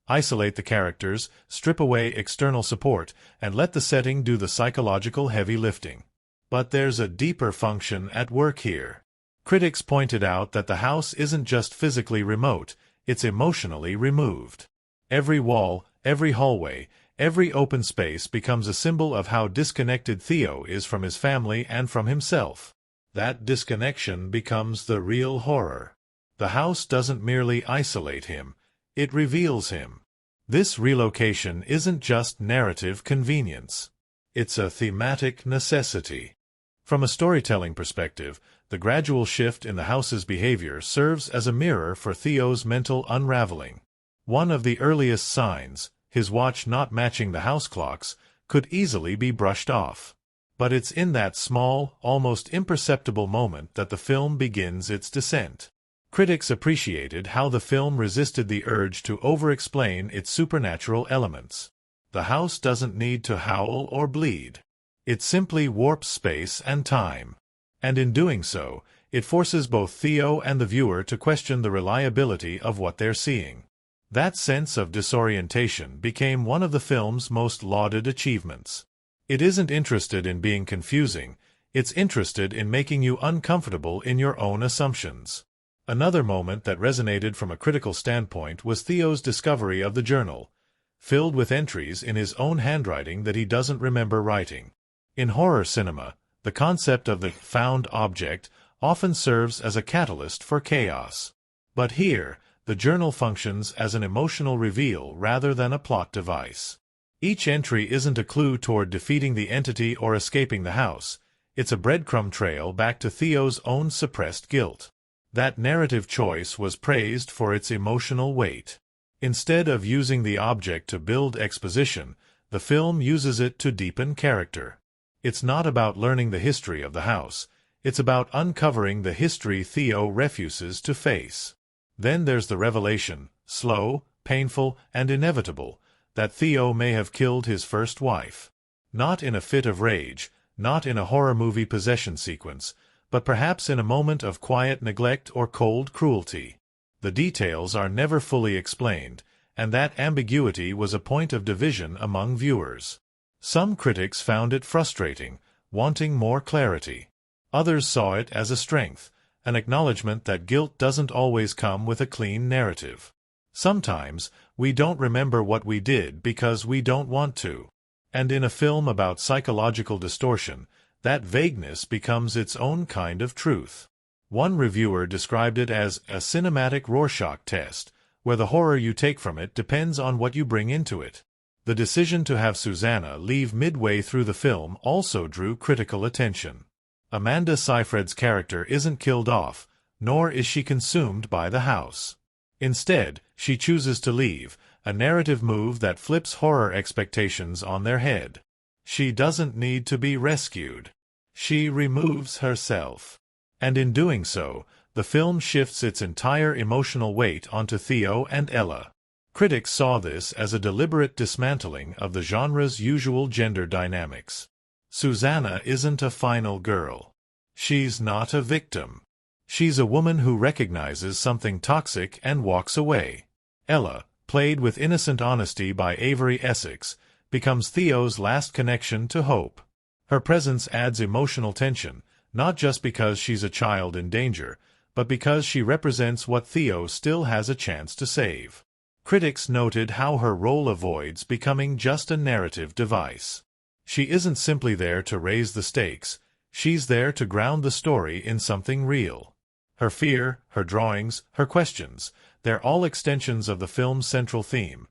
Speaker 1: Isolate the characters, strip away external support, and let the setting do the psychological heavy lifting. But there's a deeper function at work here. Critics pointed out that the house isn't just physically remote, it's emotionally removed. Every wall, every hallway, every open space becomes a symbol of how disconnected Theo is from his family and from himself. That disconnection becomes the real horror. The house doesn't merely isolate him, it reveals him. This relocation isn't just narrative convenience. It's a thematic necessity. From a storytelling perspective, the gradual shift in the house's behavior serves as a mirror for Theo's mental unraveling. One of the earliest signs, his watch not matching the house clocks, could easily be brushed off. But it's in that small, almost imperceptible moment that the film begins its descent. Critics appreciated how the film resisted the urge to over-explain its supernatural elements. The house doesn't need to howl or bleed. It simply warps space and time. And in doing so, it forces both Theo and the viewer to question the reliability of what they're seeing. That sense of disorientation became one of the film's most lauded achievements. It isn't interested in being confusing, it's interested in making you uncomfortable in your own assumptions. Another moment that resonated from a critical standpoint was Theo's discovery of the journal, filled with entries in his own handwriting that he doesn't remember writing. In horror cinema, the concept of the found object often serves as a catalyst for chaos. But here, the journal functions as an emotional reveal rather than a plot device. Each entry isn't a clue toward defeating the entity or escaping the house, it's a breadcrumb trail back to Theo's own suppressed guilt. That narrative choice was praised for its emotional weight. Instead of using the object to build exposition, the film uses it to deepen character. It's not about learning the history of the house, it's about uncovering the history Theo refuses to face. Then there's the revelation, slow, painful, and inevitable, that Theo may have killed his first wife. Not in a fit of rage, not in a horror movie possession sequence, but perhaps in a moment of quiet neglect or cold cruelty. The details are never fully explained, and that ambiguity was a point of division among viewers. Some critics found it frustrating, wanting more clarity. Others saw it as a strength, an acknowledgement that guilt doesn't always come with a clean narrative. Sometimes, we don't remember what we did because we don't want to. And in a film about psychological distortion, that vagueness becomes its own kind of truth. One reviewer described it as a cinematic Rorschach test, where the horror you take from it depends on what you bring into it. The decision to have Susanna leave midway through the film also drew critical attention. Amanda Seyfried's character isn't killed off, nor is she consumed by the house. Instead, she chooses to leave, a narrative move that flips horror expectations on their head. She doesn't need to be rescued. She removes herself. And in doing so, the film shifts its entire emotional weight onto Theo and Ella. Critics saw this as a deliberate dismantling of the genre's usual gender dynamics. Susanna isn't a final girl. She's not a victim. She's a woman who recognizes something toxic and walks away. Ella, played with innocent honesty by Avery Essex, becomes Theo's last connection to hope. Her presence adds emotional tension, not just because she's a child in danger, but because she represents what Theo still has a chance to save. Critics noted how her role avoids becoming just a narrative device. She isn't simply there to raise the stakes, she's there to ground the story in something real. Her fear, her drawings, her questions, they're all extensions of the film's central theme.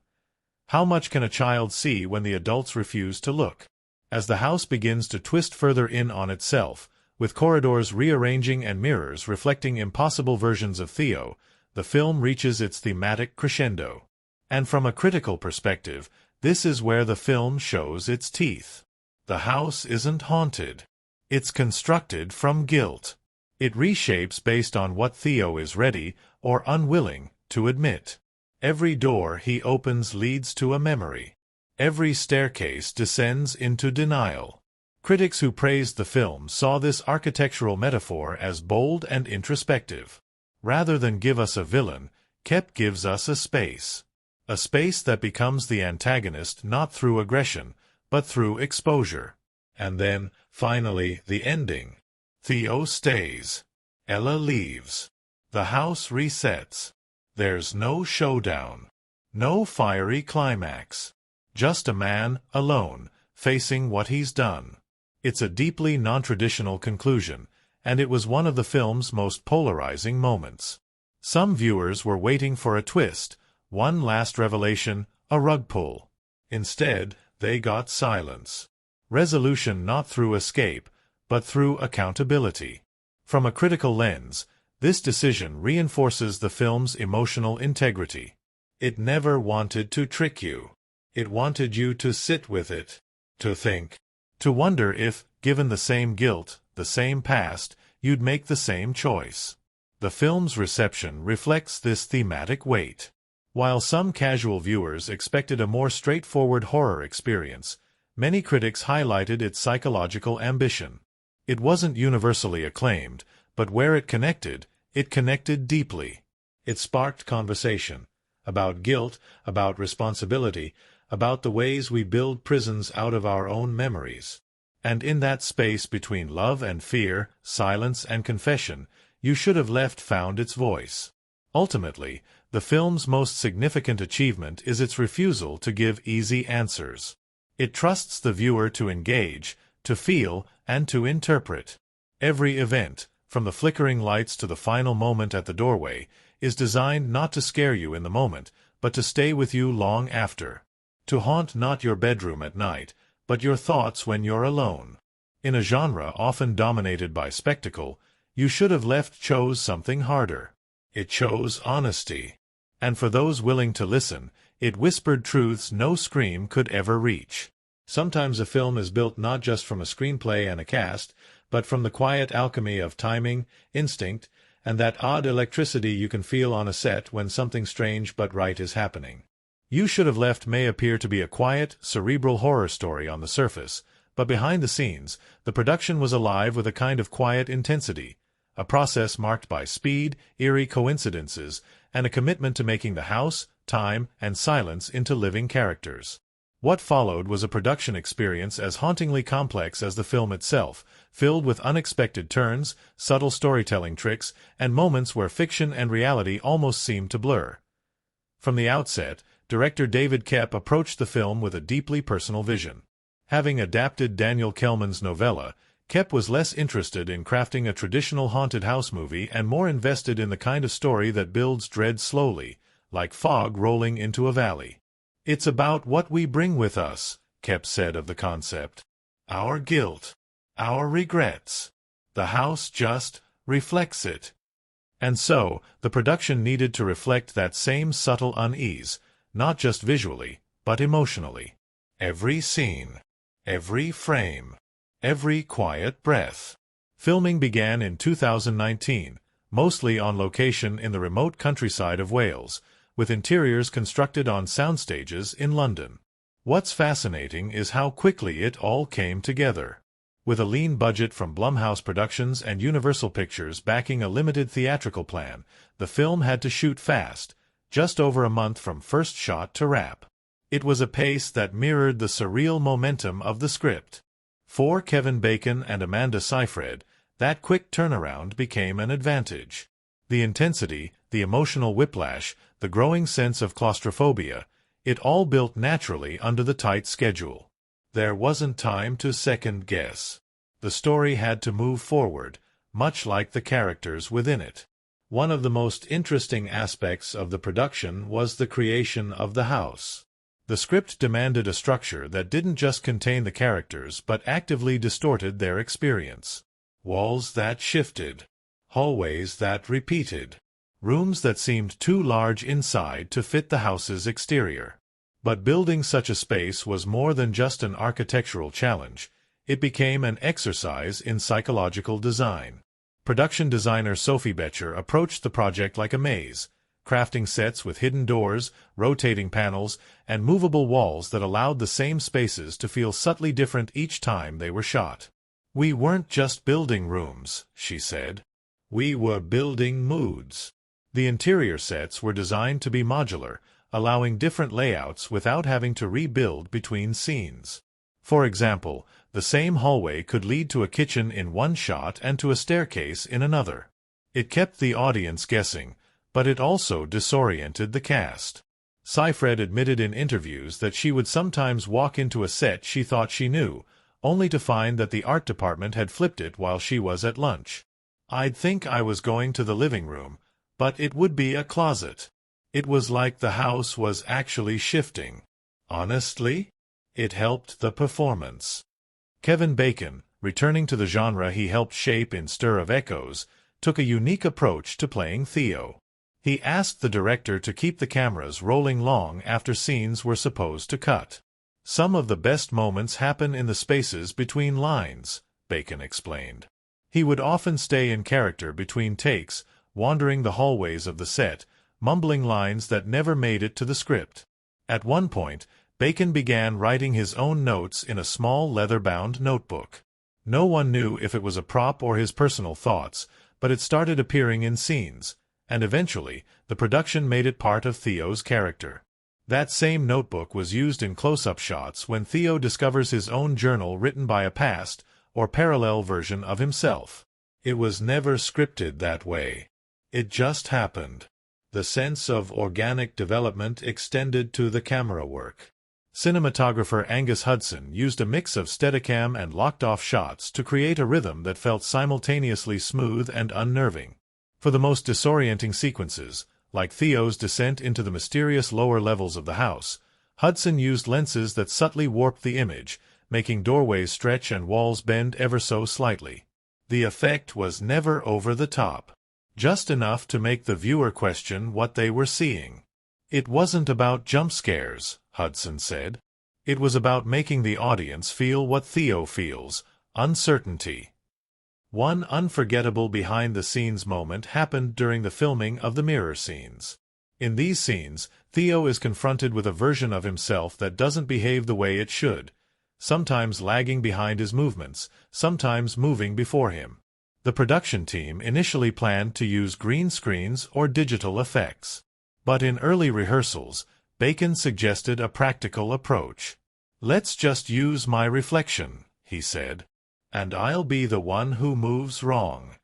Speaker 1: How much can a child see when the adults refuse to look? As the house begins to twist further in on itself, with corridors rearranging and mirrors reflecting impossible versions of Theo, the film reaches its thematic crescendo. And from a critical perspective, this is where the film shows its teeth. The house isn't haunted. It's constructed from guilt. It reshapes based on what Theo is ready, or unwilling, to admit. Every door he opens leads to a memory. Every staircase descends into denial. Critics who praised the film saw this architectural metaphor as bold and introspective. Rather than give us a villain, Koepp gives us a space. A space that becomes the antagonist not through aggression, but through exposure. And then, finally, the ending. Theo stays. Ella leaves. The house resets. There's no showdown. No fiery climax. Just a man, alone, facing what he's done. It's a deeply non-traditional conclusion, and it was one of the film's most polarizing moments. Some viewers were waiting for a twist, one last revelation, a rug pull. Instead, they got silence. Resolution not through escape, but through accountability. From a critical lens, this decision reinforces the film's emotional integrity. It never wanted to trick you. It wanted you to sit with it, to think, to wonder if, given the same guilt, the same past, you'd make the same choice. The film's reception reflects this thematic weight. While some casual viewers expected a more straightforward horror experience, many critics highlighted its psychological ambition. It wasn't universally acclaimed, but where it connected deeply. It sparked conversation about guilt, about responsibility, about the ways we build prisons out of our own memories. And in that space between love and fear, silence and confession, You Should Have Left found its voice. Ultimately, the film's most significant achievement is its refusal to give easy answers. It trusts the viewer to engage, to feel, and to interpret. Every event, from the flickering lights to the final moment at the doorway, is designed not to scare you in the moment, but to stay with you long after. To haunt not your bedroom at night, but your thoughts when you're alone. In a genre often dominated by spectacle, You Should Have Left chose something harder. It chose honesty. And for those willing to listen, it whispered truths no scream could ever reach. Sometimes a film is built not just from a screenplay and a cast, but from the quiet alchemy of timing, instinct, and that odd electricity you can feel on a set when something strange but right is happening. You Should Have Left may appear to be a quiet, cerebral horror story on the surface, but behind the scenes, the production was alive with a kind of quiet intensity, a process marked by speed, eerie coincidences, and a commitment to making the house, time, and silence into living characters. What followed was a production experience as hauntingly complex as the film itself, filled with unexpected turns, subtle storytelling tricks, and moments where fiction and reality almost seemed to blur. From the outset, director David Koepp approached the film with a deeply personal vision. Having adapted Daniel Kehlmann's novella, Koepp was less interested in crafting a traditional haunted house movie and more invested in the kind of story that builds dread slowly, like fog rolling into a valley. It's about what we bring with us, Koepp said of the concept. Our guilt. Our regrets. The house just reflects it. And so, the production needed to reflect that same subtle unease, not just visually, but emotionally. Every scene. Every frame. Every quiet breath. Filming began in 2019, mostly on location in the remote countryside of Wales, with interiors constructed on soundstages in London. What's fascinating is how quickly it all came together. With a lean budget from Blumhouse Productions and Universal Pictures backing a limited theatrical plan, the film had to shoot fast, just over a month from first shot to wrap. It was a pace that mirrored the surreal momentum of the script. For Kevin Bacon and Amanda Seyfried, that quick turnaround became an advantage. The intensity, the emotional whiplash, the growing sense of claustrophobia, it all built naturally under the tight schedule. There wasn't time to second-guess. The story had to move forward, much like the characters within it. One of the most interesting aspects of the production was the creation of the house. The script demanded a structure that didn't just contain the characters but actively distorted their experience. Walls that shifted. Hallways that repeated. Rooms that seemed too large inside to fit the house's exterior. But building such a space was more than just an architectural challenge. It became an exercise in psychological design. Production designer Sophie Becher approached the project like a maze, crafting sets with hidden doors, rotating panels, and movable walls that allowed the same spaces to feel subtly different each time they were shot. "We weren't just building rooms," she said. "We were building moods." The interior sets were designed to be modular, allowing different layouts without having to rebuild between scenes. For example, the same hallway could lead to a kitchen in one shot and to a staircase in another. It kept the audience guessing, but it also disoriented the cast. Seyfried admitted in interviews that she would sometimes walk into a set she thought she knew, only to find that the art department had flipped it while she was at lunch. "I'd think I was going to the living room, but it would be a closet." It was like the house was actually shifting. Honestly, it helped the performance. Kevin Bacon, returning to the genre he helped shape in Stir of Echoes, took a unique approach to playing Theo. He asked the director to keep the cameras rolling long after scenes were supposed to cut. "Some of the best moments happen in the spaces between lines," Bacon explained. He would often stay in character between takes, wandering the hallways of the set, mumbling lines that never made it to the script. At one point, Bacon began writing his own notes in a small leather-bound notebook. No one knew if it was a prop or his personal thoughts, but it started appearing in scenes, and eventually, the production made it part of Theo's character. That same notebook was used in close-up shots when Theo discovers his own journal written by a past or parallel version of himself. It was never scripted that way. It just happened. The sense of organic development extended to the camera work. Cinematographer Angus Hudson used a mix of Steadicam and locked-off shots to create a rhythm that felt simultaneously smooth and unnerving. For the most disorienting sequences, like Theo's descent into the mysterious lower levels of the house, Hudson used lenses that subtly warped the image, making doorways stretch and walls bend ever so slightly. The effect was never over the top. Just enough to make the viewer question what they were seeing. "It wasn't about jump scares," Hudson said. "It was about making the audience feel what Theo feels, uncertainty." One unforgettable behind-the-scenes moment happened during the filming of the mirror scenes. In these scenes, Theo is confronted with a version of himself that doesn't behave the way it should, sometimes lagging behind his movements, sometimes moving before him. The production team initially planned to use green screens or digital effects. But in early rehearsals, Bacon suggested a practical approach. "Let's just use my reflection," he said, "and I'll be the one who moves wrong."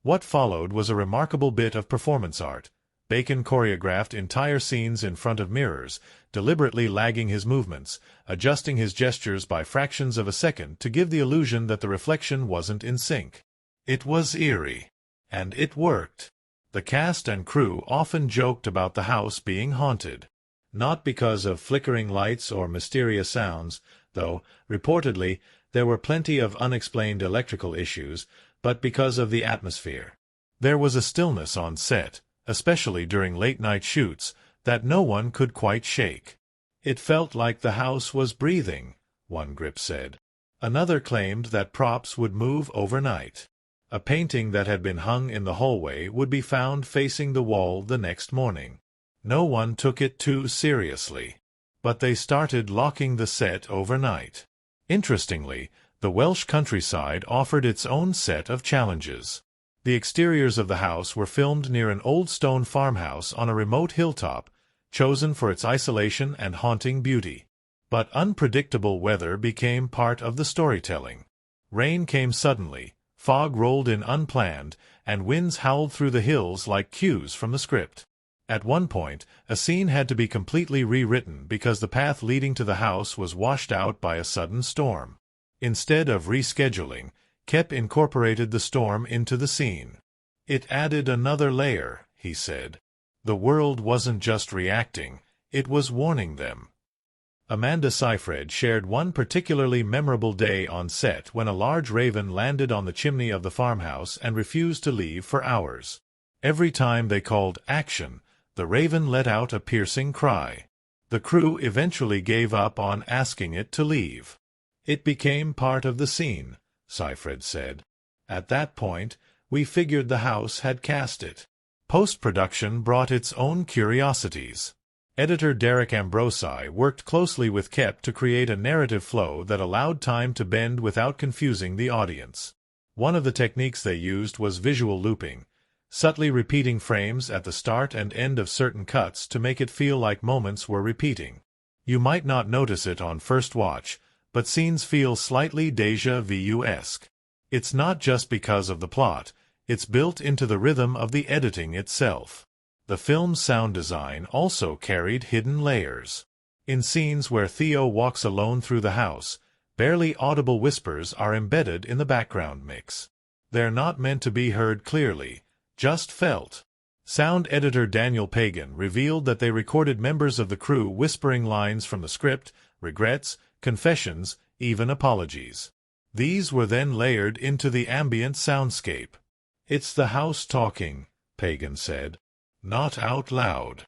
Speaker 1: What followed was a remarkable bit of performance art. Bacon choreographed entire scenes in front of mirrors, deliberately lagging his movements, adjusting his gestures by fractions of a second to give the illusion that the reflection wasn't in sync. It was eerie. And it worked. The cast and crew often joked about the house being haunted. Not because of flickering lights or mysterious sounds, though, reportedly, there were plenty of unexplained electrical issues, but because of the atmosphere. There was a stillness on set, especially during late-night shoots, that no one could quite shake. It felt like the house was breathing, one grip said. Another claimed that props would move overnight. A painting that had been hung in the hallway would be found facing the wall the next morning. No one took it too seriously. But they started locking the set overnight. Interestingly, the Welsh countryside offered its own set of challenges. The exteriors of the house were filmed near an old stone farmhouse on a remote hilltop, chosen for its isolation and haunting beauty. But unpredictable weather became part of the storytelling. Rain came suddenly, fog rolled in unplanned, and winds howled through the hills like cues from the script. At one point, a scene had to be completely rewritten because the path leading to the house was washed out by a sudden storm. Instead of rescheduling, Koepp incorporated the storm into the scene. It added another layer, he said. The world wasn't just reacting, it was warning them. Amanda Seyfried shared one particularly memorable day on set when a large raven landed on the chimney of the farmhouse and refused to leave for hours. Every time they called action, the raven let out a piercing cry. The crew eventually gave up on asking it to leave. It became part of the scene, Seyfried said. At that point, we figured the house had cast it. Post-production brought its own curiosities. Editor Derek Ambrosi worked closely with Koepp to create a narrative flow that allowed time to bend without confusing the audience. One of the techniques they used was visual looping, subtly repeating frames at the start and end of certain cuts to make it feel like moments were repeating. You might not notice it on first watch, but scenes feel slightly déjà vu-esque. It's not just because of the plot, it's built into the rhythm of the editing itself. The film's sound design also carried hidden layers. In scenes where Theo walks alone through the house, barely audible whispers are embedded in the background mix. They're not meant to be heard clearly, just felt. Sound editor Daniel Kehlmann revealed that they recorded members of the crew whispering lines from the script, regrets, confessions, even apologies. These were then layered into the ambient soundscape. It's the house talking, Kehlmann said. Not out loud,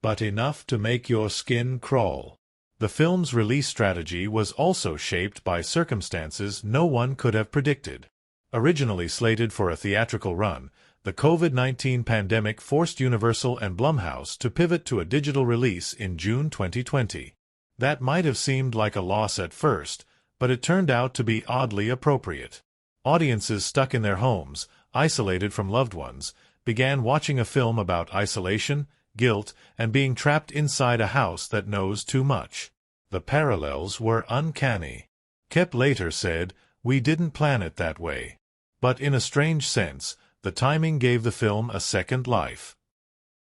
Speaker 1: but enough to make your skin crawl. The film's release strategy was also shaped by circumstances no one could have predicted. Originally slated for a theatrical run, the COVID-19 pandemic forced Universal and Blumhouse to pivot to a digital release in June 2020. That might have seemed like a loss at first, but it turned out to be oddly appropriate. Audiences stuck in their homes, isolated from loved ones, began watching a film about isolation, guilt, and being trapped inside a house that knows too much. The parallels were uncanny. Koepp later said, "We didn't plan it that way." But in a strange sense, the timing gave the film a second life.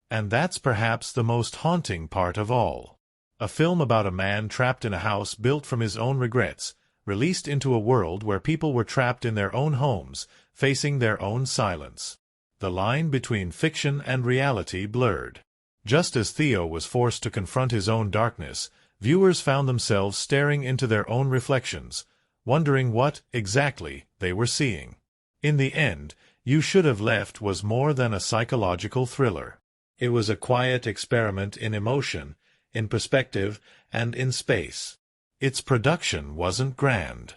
Speaker 1: And that's perhaps the most haunting part of all. A film about a man trapped in a house built from his own regrets, released into a world where people were trapped in their own homes, facing their own silence. The line between fiction and reality blurred. Just as Theo was forced to confront his own darkness, viewers found themselves staring into their own reflections, wondering what, exactly, they were seeing. In the end, You Should Have Left was more than a psychological thriller. It was a quiet experiment in emotion, in perspective, and in space. Its production wasn't grand.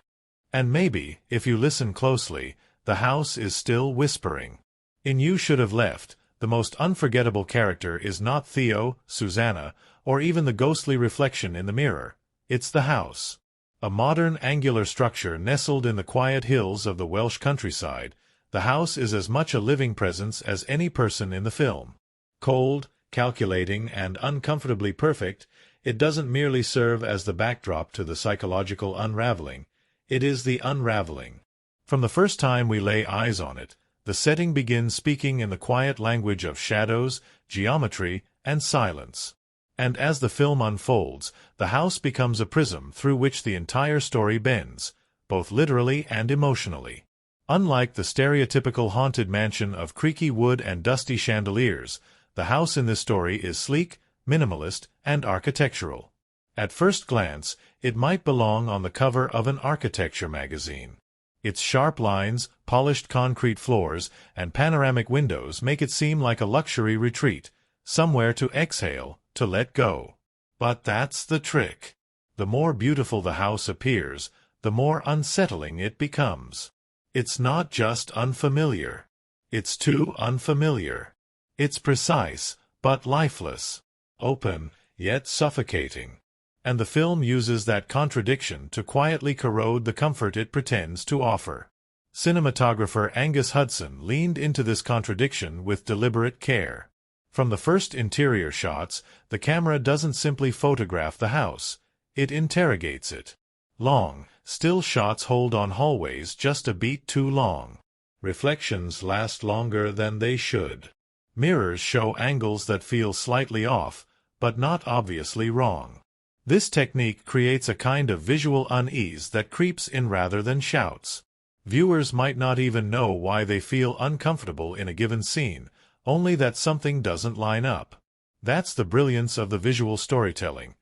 Speaker 1: And maybe, if you listen closely, the house is still whispering. In You Should Have Left, the most unforgettable character is not Theo, Susanna, or even the ghostly reflection in the mirror. It's the house. A modern angular structure nestled in the quiet hills of the Welsh countryside, the house is as much a living presence as any person in the film. Cold, calculating, and uncomfortably perfect, it doesn't merely serve as the backdrop to the psychological unraveling, it is the unraveling. From the first time we lay eyes on it, the setting begins speaking in the quiet language of shadows, geometry, and silence. And as the film unfolds, the house becomes a prism through which the entire story bends, both literally and emotionally. Unlike the stereotypical haunted mansion of creaky wood and dusty chandeliers, the house in this story is sleek, minimalist, and architectural. At first glance, it might belong on the cover of an architecture magazine. Its sharp lines, polished concrete floors, and panoramic windows make it seem like a luxury retreat, somewhere to exhale, to let go. But that's the trick. The more beautiful the house appears, the more unsettling it becomes. It's not just unfamiliar. It's too unfamiliar. It's precise, but lifeless. Open, yet suffocating. And the film uses that contradiction to quietly corrode the comfort it pretends to offer. Cinematographer Angus Hudson leaned into this contradiction with deliberate care. From the first interior shots, the camera doesn't simply photograph the house, it interrogates it. Long, still shots hold on hallways just a beat too long. Reflections last longer than they should. Mirrors show angles that feel slightly off, but not obviously wrong. This technique creates a kind of visual unease that creeps in rather than shouts. Viewers might not even know why they feel uncomfortable in a given scene, only that something doesn't line up. That's the brilliance of the visual storytelling.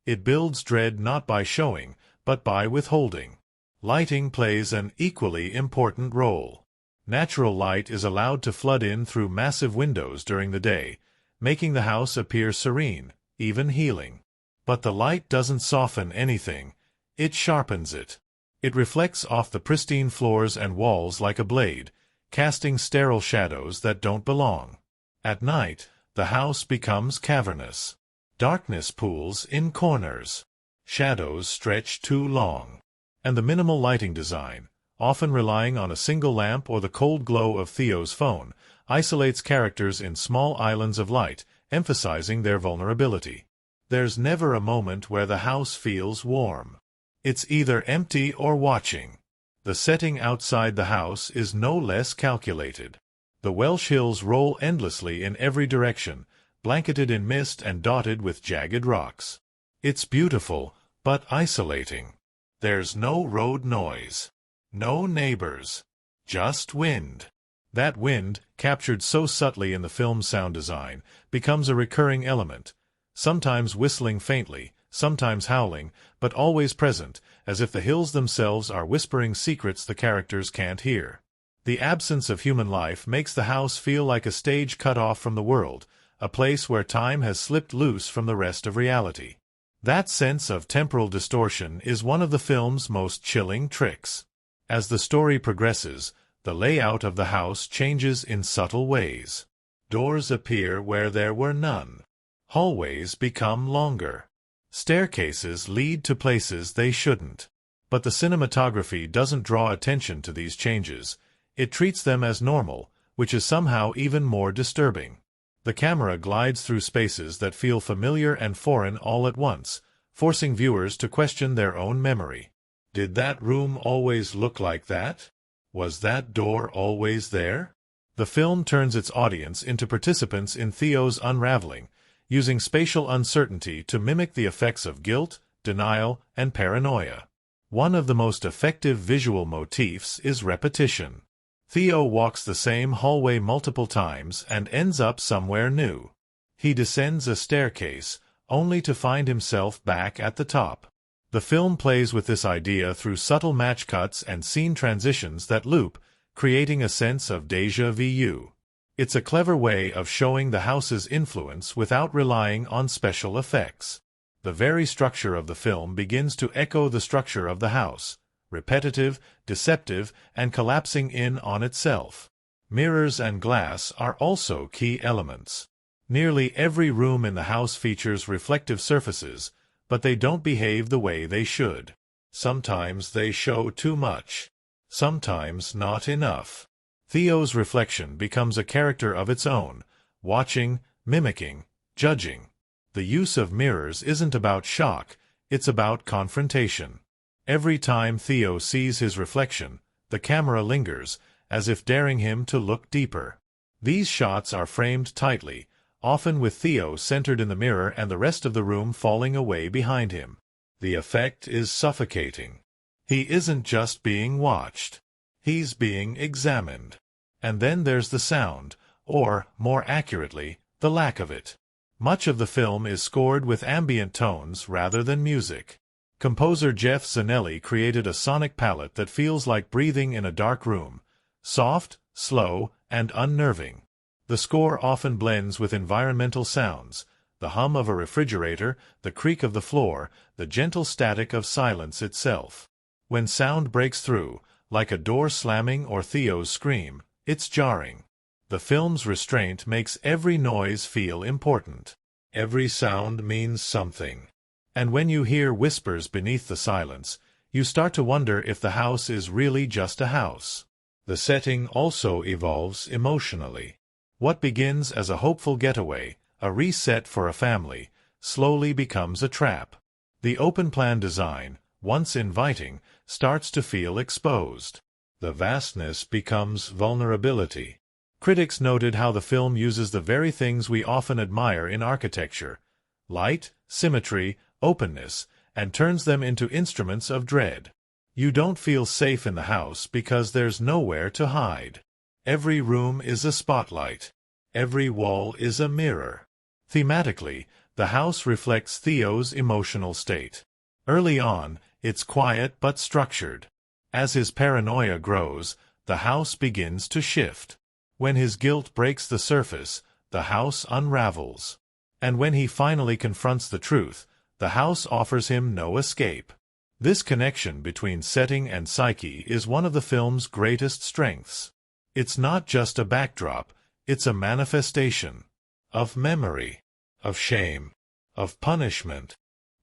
Speaker 1: It builds dread not by showing, but by withholding. Lighting plays an equally important role. Natural light is allowed to flood in through massive windows during the day, making the house appear serene, even healing. But the light doesn't soften anything, it sharpens it. It reflects off the pristine floors and walls like a blade, casting sterile shadows that don't belong. At night, the house becomes cavernous. Darkness pools in corners. Shadows stretch too long. And the minimal lighting design, often relying on a single lamp or the cold glow of Theo's phone, isolates characters in small islands of light, emphasizing their vulnerability. There's never a moment where the house feels warm. It's either empty or watching. The setting outside the house is no less calculated. The Welsh hills roll endlessly in every direction, blanketed in mist and dotted with jagged rocks. It's beautiful, but isolating. There's no road noise. No neighbors. Just wind. That wind, captured so subtly in the film's sound design, becomes a recurring element. Sometimes whistling faintly, sometimes howling, but always present, as if the hills themselves are whispering secrets the characters can't hear. The absence of human life makes the house feel like a stage cut off from the world, a place where time has slipped loose from the rest of reality. That sense of temporal distortion is one of the film's most chilling tricks. As the story progresses, the layout of the house changes in subtle ways. Doors appear where there were none. Hallways become longer. Staircases lead to places they shouldn't. But the cinematography doesn't draw attention to these changes. It treats them as normal, which is somehow even more disturbing. The camera glides through spaces that feel familiar and foreign all at once, forcing viewers to question their own memory. Did that room always look like that? Was that door always there? The film turns its audience into participants in Theo's unraveling, using spatial uncertainty to mimic the effects of guilt, denial, and paranoia. One of the most effective visual motifs is repetition. Theo walks the same hallway multiple times and ends up somewhere new. He descends a staircase, only to find himself back at the top. The film plays with this idea through subtle match cuts and scene transitions that loop, creating a sense of déjà vu. It's a clever way of showing the house's influence without relying on special effects. The very structure of the film begins to echo the structure of the house, repetitive, deceptive, and collapsing in on itself. Mirrors and glass are also key elements. Nearly every room in the house features reflective surfaces, but they don't behave the way they should. Sometimes they show too much. Sometimes not enough. Theo's reflection becomes a character of its own, watching, mimicking, judging. The use of mirrors isn't about shock, it's about confrontation. Every time Theo sees his reflection, the camera lingers, as if daring him to look deeper. These shots are framed tightly, often with Theo centered in the mirror and the rest of the room falling away behind him. The effect is suffocating. He isn't just being watched. He's being examined. And then there's the sound, or, more accurately, the lack of it. Much of the film is scored with ambient tones rather than music. Composer Jeff Zanelli created a sonic palette that feels like breathing in a dark room, soft, slow, and unnerving. The score often blends with environmental sounds, the hum of a refrigerator, the creak of the floor, the gentle static of silence itself. When sound breaks through, like a door slamming or Theo's scream, it's jarring. The film's restraint makes every noise feel important. Every sound means something. And when you hear whispers beneath the silence, you start to wonder if the house is really just a house. The setting also evolves emotionally. What begins as a hopeful getaway, a reset for a family, slowly becomes a trap. The open-plan design, once inviting, starts to feel exposed. The vastness becomes vulnerability. Critics noted how the film uses the very things we often admire in architecture: light, symmetry, openness, and turns them into instruments of dread. You don't feel safe in the house because there's nowhere to hide. Every room is a spotlight. Every wall is a mirror. Thematically, the house reflects Theo's emotional state. Early on, it's quiet but structured. As his paranoia grows, the house begins to shift. When his guilt breaks the surface, the house unravels. And when he finally confronts the truth, the house offers him no escape. This connection between setting and psyche is one of the film's greatest strengths. It's not just a backdrop, it's a manifestation of memory, of shame, of punishment.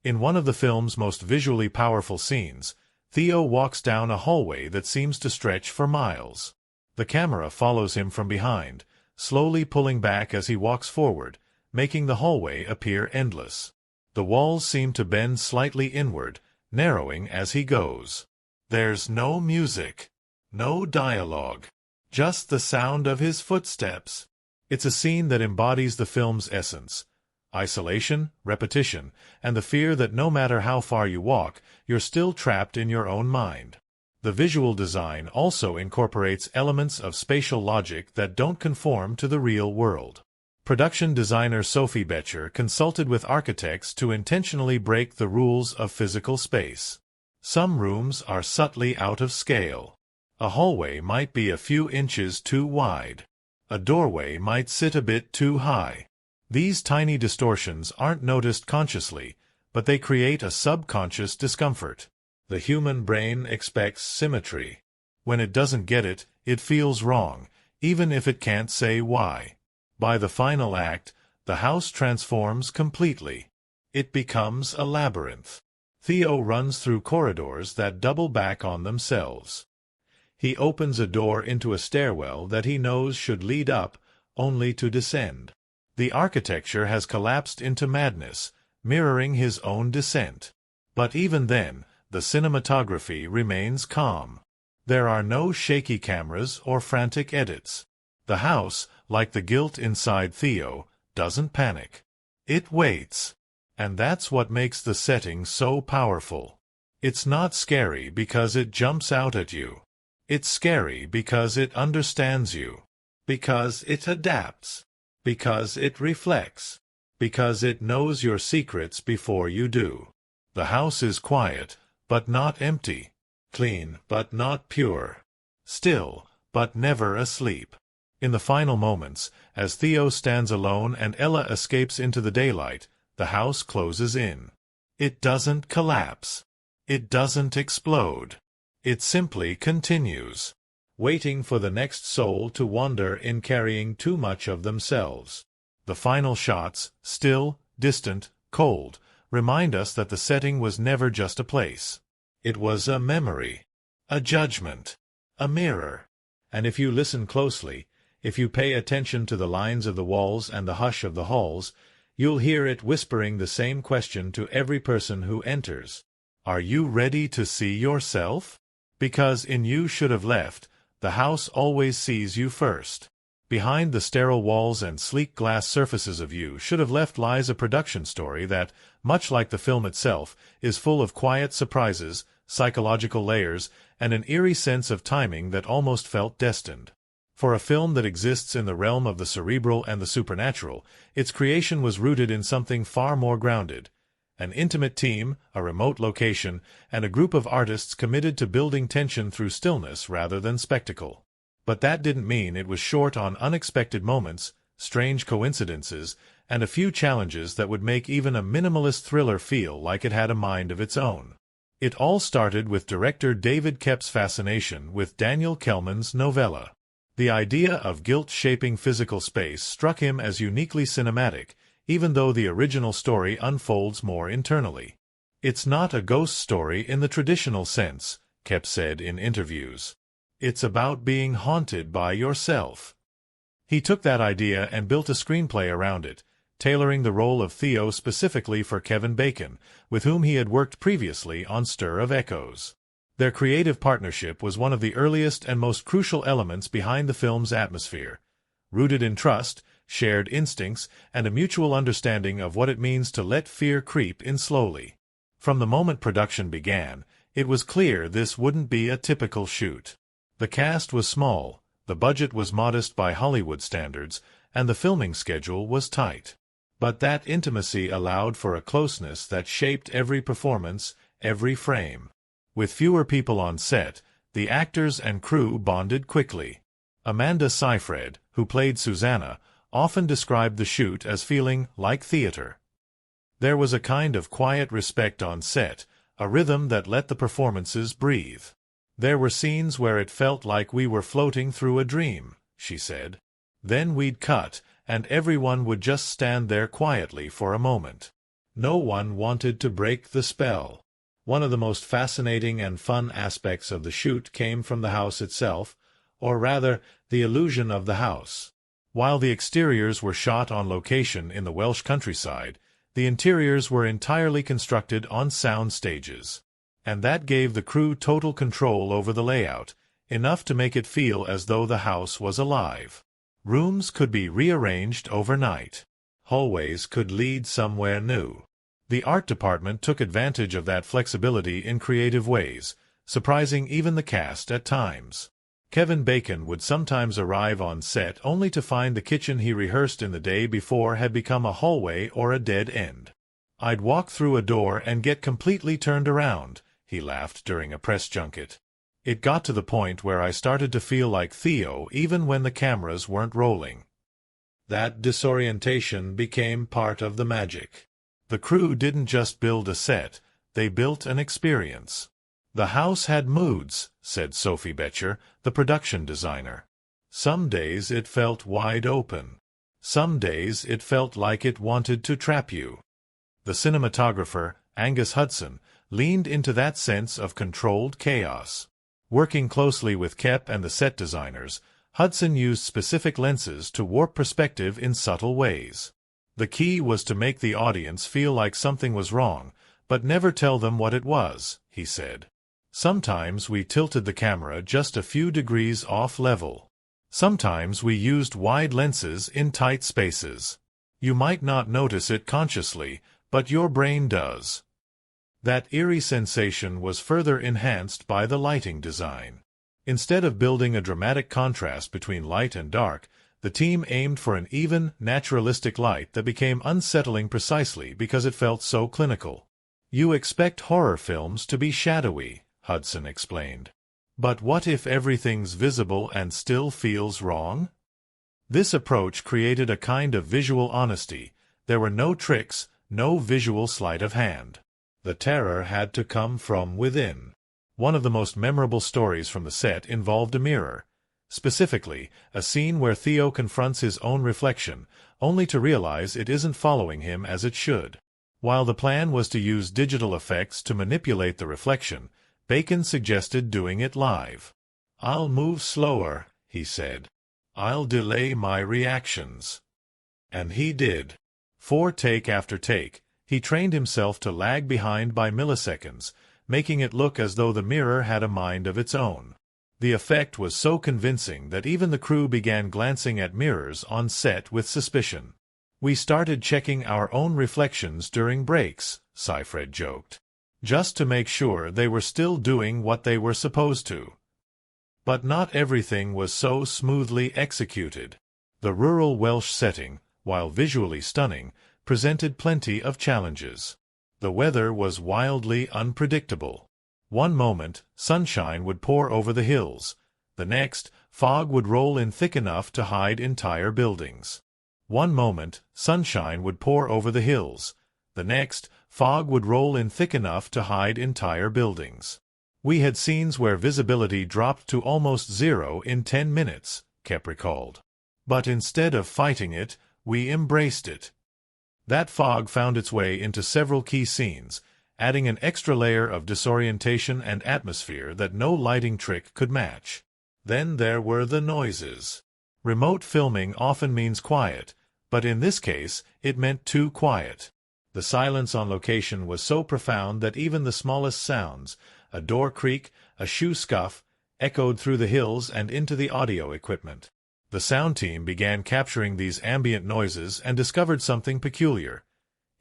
Speaker 1: In one of the film's most visually powerful scenes, Theo walks down a hallway that seems to stretch for miles. The camera follows him from behind, slowly pulling back as he walks forward, making the hallway appear endless. The walls seem to bend slightly inward, narrowing as he goes. There's no music, no dialogue, just the sound of his footsteps. It's a scene that embodies the film's essence: isolation, repetition, and the fear that no matter how far you walk, you're still trapped in your own mind. The visual design also incorporates elements of spatial logic that don't conform to the real world. Production designer Sophie Becher consulted with architects to intentionally break the rules of physical space. Some rooms are subtly out of scale. A hallway might be a few inches too wide. A doorway might sit a bit too high. These tiny distortions aren't noticed consciously, but they create a subconscious discomfort. The human brain expects symmetry. When it doesn't get it, it feels wrong, even if it can't say why. By the final act, the house transforms completely. It becomes a labyrinth. Theo runs through corridors that double back on themselves. He opens a door into a stairwell that he knows should lead up, only to descend. The architecture has collapsed into madness, mirroring his own descent. But even then, the cinematography remains calm. There are no shaky cameras or frantic edits. The house, like the guilt inside Theo, doesn't panic. It waits. And that's what makes the setting so powerful. It's not scary because it jumps out at you. It's scary because it understands you. Because it adapts. Because it reflects. Because it knows your secrets before you do. The house is quiet, but not empty. Clean, but not pure. Still, but never asleep. In the final moments, as Theo stands alone and Ella escapes into the daylight, the house closes in. It doesn't collapse. It doesn't explode. It simply continues, waiting for the next soul to wander in carrying too much of themselves. The final shots, still, distant, cold, remind us that the setting was never just a place. It was a memory, a judgment, a mirror. And if you listen closely, if you pay attention to the lines of the walls and the hush of the halls, you'll hear it whispering the same question to every person who enters. Are you ready to see yourself? Because in You Should Have Left, the house always sees you first. Behind the sterile walls and sleek glass surfaces of You Should Have Left lies a production story that, much like the film itself, is full of quiet surprises, psychological layers, and an eerie sense of timing that almost felt destined. For a film that exists in the realm of the cerebral and the supernatural, its creation was rooted in something far more grounded. An intimate team, a remote location, and a group of artists committed to building tension through stillness rather than spectacle. But that didn't mean it was short on unexpected moments, strange coincidences, and a few challenges that would make even a minimalist thriller feel like it had a mind of its own. It all started with director David Koepp's fascination with Daniel Kehlmann's novella. The idea of guilt shaping physical space struck him as uniquely cinematic, even though the original story unfolds more internally. "It's not a ghost story in the traditional sense," Koepp said in interviews. "It's about being haunted by yourself." He took that idea and built a screenplay around it, tailoring the role of Theo specifically for Kevin Bacon, with whom he had worked previously on Stir of Echoes. Their creative partnership was one of the earliest and most crucial elements behind the film's atmosphere, rooted in trust, shared instincts, and a mutual understanding of what it means to let fear creep in slowly. From the moment production began, it was clear this wouldn't be a typical shoot. The cast was small, the budget was modest by Hollywood standards, and the filming schedule was tight. But that intimacy allowed for a closeness that shaped every performance, every frame. With fewer people on set, the actors and crew bonded quickly. Amanda Seyfried, who played Susanna, often described the shoot as feeling like theater. There was a kind of quiet respect on set, a rhythm that let the performances breathe. "There were scenes where it felt like we were floating through a dream," she said. "Then we'd cut, and everyone would just stand there quietly for a moment. No one wanted to break the spell." One of the most fascinating and fun aspects of the shoot came from the house itself, or rather, the illusion of the house. While the exteriors were shot on location in the Welsh countryside, the interiors were entirely constructed on sound stages. And that gave the crew total control over the layout, enough to make it feel as though the house was alive. Rooms could be rearranged overnight. Hallways could lead somewhere new. The art department took advantage of that flexibility in creative ways, surprising even the cast at times. Kevin Bacon would sometimes arrive on set only to find the kitchen he rehearsed in the day before had become a hallway or a dead end. "I'd walk through a door and get completely turned around," he laughed during a press junket. "It got to the point where I started to feel like Theo even when the cameras weren't rolling." That disorientation became part of the magic. The crew didn't just build a set, they built an experience. "The house had moods," said Sophie Becher, the production designer. "Some days it felt wide open. Some days it felt like it wanted to trap you." The cinematographer, Angus Hudson, leaned into that sense of controlled chaos. Working closely with Koepp and the set designers, Hudson used specific lenses to warp perspective in subtle ways. The key was to make the audience feel like something was wrong, but never tell them what it was, he said. "Sometimes we tilted the camera just a few degrees off level. Sometimes we used wide lenses in tight spaces. You might not notice it consciously, but your brain does." That eerie sensation was further enhanced by the lighting design. Instead of building a dramatic contrast between light and dark, the team aimed for an even, naturalistic light that became unsettling precisely because it felt so clinical. "You expect horror films to be shadowy," Hudson explained. "But what if everything's visible and still feels wrong?" This approach created a kind of visual honesty. There were no tricks, no visual sleight of hand. The terror had to come from within. One of the most memorable stories from the set involved a mirror. Specifically, a scene where Theo confronts his own reflection, only to realize it isn't following him as it should. While the plan was to use digital effects to manipulate the reflection, Bacon suggested doing it live. "I'll move slower," he said. "I'll delay my reactions." And he did. For take after take, he trained himself to lag behind by milliseconds, making it look as though the mirror had a mind of its own. The effect was so convincing that even the crew began glancing at mirrors on set with suspicion. "We started checking our own reflections during breaks," Seyfried joked, "just to make sure they were still doing what they were supposed to." But not everything was so smoothly executed. The rural Welsh setting, while visually stunning, presented plenty of challenges. The weather was wildly unpredictable. One moment, sunshine would pour over the hills. The next, fog would roll in thick enough to hide entire buildings. One moment, sunshine would pour over the hills. The next, fog would roll in thick enough to hide entire buildings. We had scenes where visibility dropped to almost zero in 10 minutes, Koepp recalled. But instead of fighting it, we embraced it. That fog found its way into several key scenes, adding an extra layer of disorientation and atmosphere that no lighting trick could match. Then there were the noises. Remote filming often means quiet, but in this case, it meant too quiet. The silence on location was so profound that even the smallest sounds, a door creak, a shoe scuff, echoed through the hills and into the audio equipment. The sound team began capturing these ambient noises and discovered something peculiar.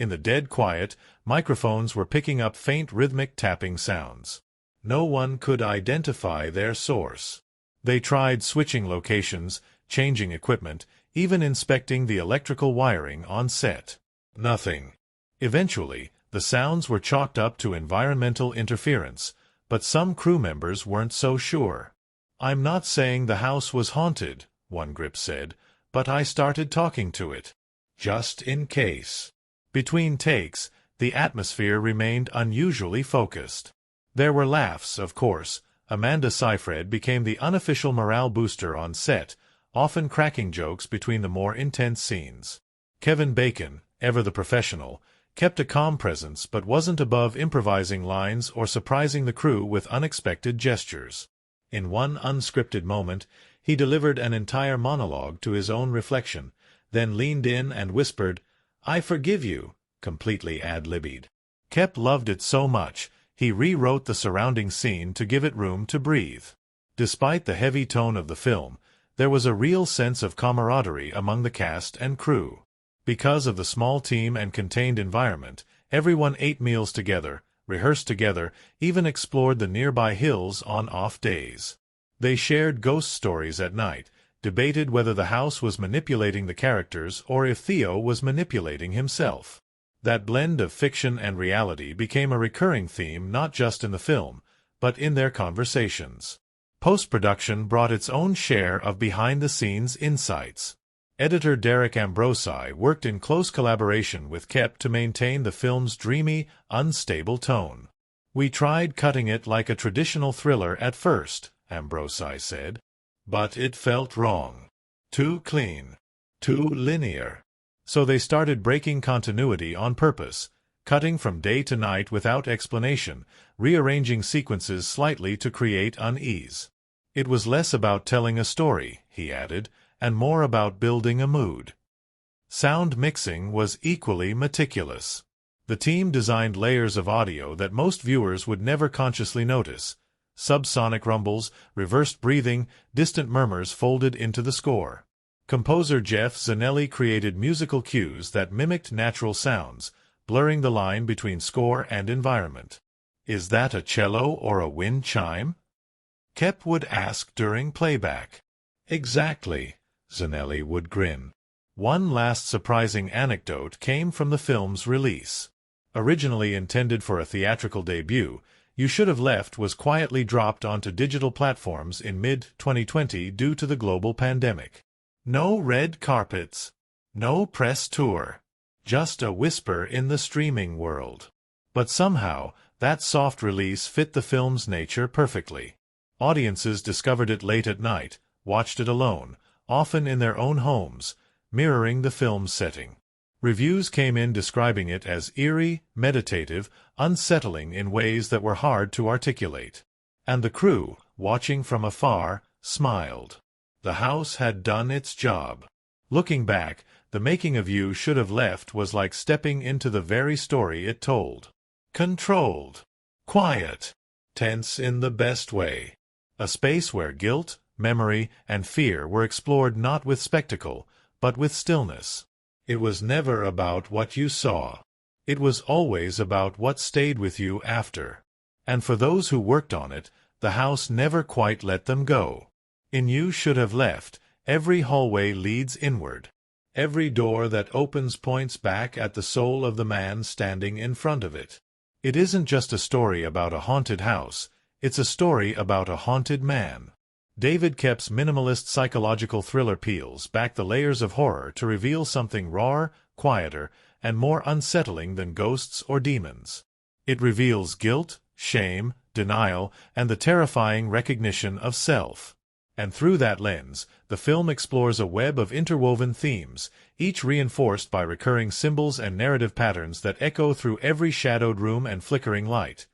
Speaker 1: In the dead quiet, microphones were picking up faint rhythmic tapping sounds. No one could identify their source. They tried switching locations, changing equipment, even inspecting the electrical wiring on set. Nothing. Eventually, the sounds were chalked up to environmental interference, but some crew members weren't so sure. "I'm not saying the house was haunted," one grip said, "but I started talking to it. Just in case." Between takes, the atmosphere remained unusually focused. There were laughs, of course. Amanda Seyfried became the unofficial morale booster on set, often cracking jokes between the more intense scenes. Kevin Bacon, ever the professional, kept a calm presence but wasn't above improvising lines or surprising the crew with unexpected gestures. In one unscripted moment, he delivered an entire monologue to his own reflection, then leaned in and whispered, "I forgive you," completely ad-libbed. Koepp loved it so much, he rewrote the surrounding scene to give it room to breathe. Despite the heavy tone of the film, there was a real sense of camaraderie among the cast and crew. Because of the small team and contained environment, everyone ate meals together, rehearsed together, even explored the nearby hills on off days. They shared ghost stories at night, debated whether the house was manipulating the characters or if Theo was manipulating himself. That blend of fiction and reality became a recurring theme not just in the film, but in their conversations. Post-production brought its own share of behind-the-scenes insights. Editor Derek Ambrosi worked in close collaboration with Koepp to maintain the film's dreamy, unstable tone. "We tried cutting it like a traditional thriller at first," Ambrosi said. "But it felt wrong. Too clean. Too linear. So they started breaking continuity on purpose, cutting from day to night without explanation, rearranging sequences slightly to create unease. It was less about telling a story," he added, "and more about building a mood." Sound mixing was equally meticulous. The team designed layers of audio that most viewers would never consciously notice. Subsonic rumbles, reversed breathing, distant murmurs folded into the score. Composer Jeff Zanelli created musical cues that mimicked natural sounds, blurring the line between score and environment. "Is that a cello or a wind chime?" Koepp would ask during playback. "Exactly," Zanelli would grin. One last surprising anecdote came from the film's release. Originally intended for a theatrical debut, You Should Have Left was quietly dropped onto digital platforms in mid-2020 due to the global pandemic. No red carpets. No press tour. Just a whisper in the streaming world. But somehow, that soft release fit the film's nature perfectly. Audiences discovered it late at night, watched it alone, often in their own homes, mirroring the film's setting. Reviews came in describing it as eerie, meditative, unsettling in ways that were hard to articulate. And the crew, watching from afar, smiled. The house had done its job. Looking back, the making of You Should Have Left was like stepping into the very story it told. Controlled. Quiet. Tense in the best way. A space where guilt, memory, and fear were explored not with spectacle, but with stillness. It was never about what you saw. It was always about what stayed with you after. And for those who worked on it, the house never quite let them go. In You Should Have Left, every hallway leads inward. Every door that opens points back at the soul of the man standing in front of it. It isn't just a story about a haunted house, it's a story about a haunted man. David Koepp's minimalist psychological thriller peels back the layers of horror to reveal something rawer, quieter, and more unsettling than ghosts or demons. It reveals guilt, shame, denial, and the terrifying recognition of self. And through that lens, the film explores a web of interwoven themes, each reinforced by recurring symbols and narrative patterns that echo through every shadowed room and flickering light.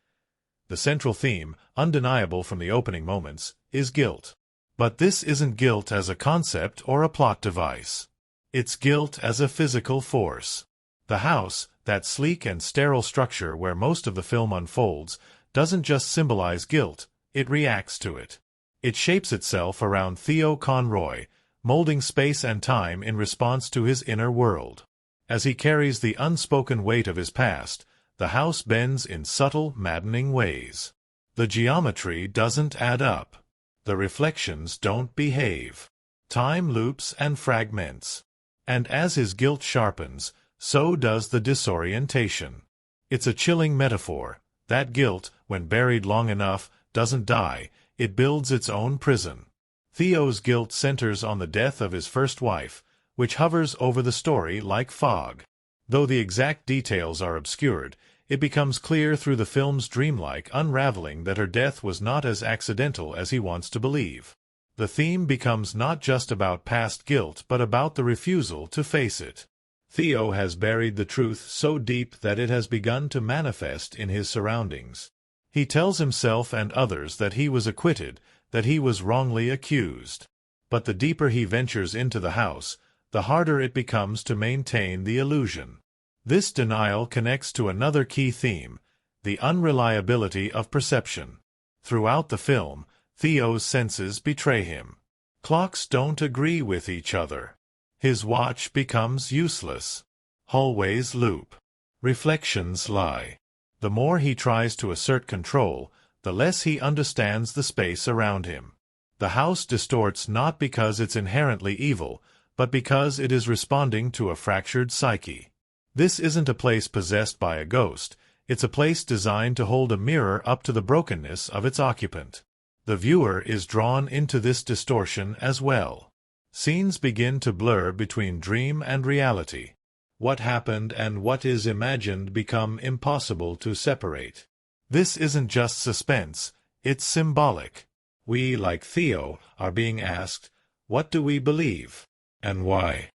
Speaker 1: The central theme, undeniable from the opening moments, is guilt. But this isn't guilt as a concept or a plot device. It's guilt as a physical force. The house, that sleek and sterile structure where most of the film unfolds, doesn't just symbolize guilt, it reacts to it. It shapes itself around Theo Conroy, molding space and time in response to his inner world. As he carries the unspoken weight of his past, the house bends in subtle, maddening ways. The geometry doesn't add up. The reflections don't behave. Time loops and fragments. And as his guilt sharpens, so does the disorientation. It's a chilling metaphor. That guilt, when buried long enough, doesn't die. It builds its own prison. Theo's guilt centers on the death of his first wife, which hovers over the story like fog. Though the exact details are obscured, it becomes clear through the film's dreamlike unraveling that her death was not as accidental as he wants to believe. The theme becomes not just about past guilt but about the refusal to face it. Theo has buried the truth so deep that it has begun to manifest in his surroundings. He tells himself and others that he was acquitted, that he was wrongly accused. But the deeper he ventures into the house, the harder it becomes to maintain the illusion. This denial connects to another key theme, the unreliability of perception. Throughout the film, Theo's senses betray him. Clocks don't agree with each other. His watch becomes useless. Hallways loop. Reflections lie. The more he tries to assert control, the less he understands the space around him. The house distorts not because it's inherently evil, but because it is responding to a fractured psyche. This isn't a place possessed by a ghost, it's a place designed to hold a mirror up to the brokenness of its occupant. The viewer is drawn into this distortion as well. Scenes begin to blur between dream and reality. What happened and what is imagined become impossible to separate. This isn't just suspense, it's symbolic. We, like Theo, are being asked, what do we believe? And why?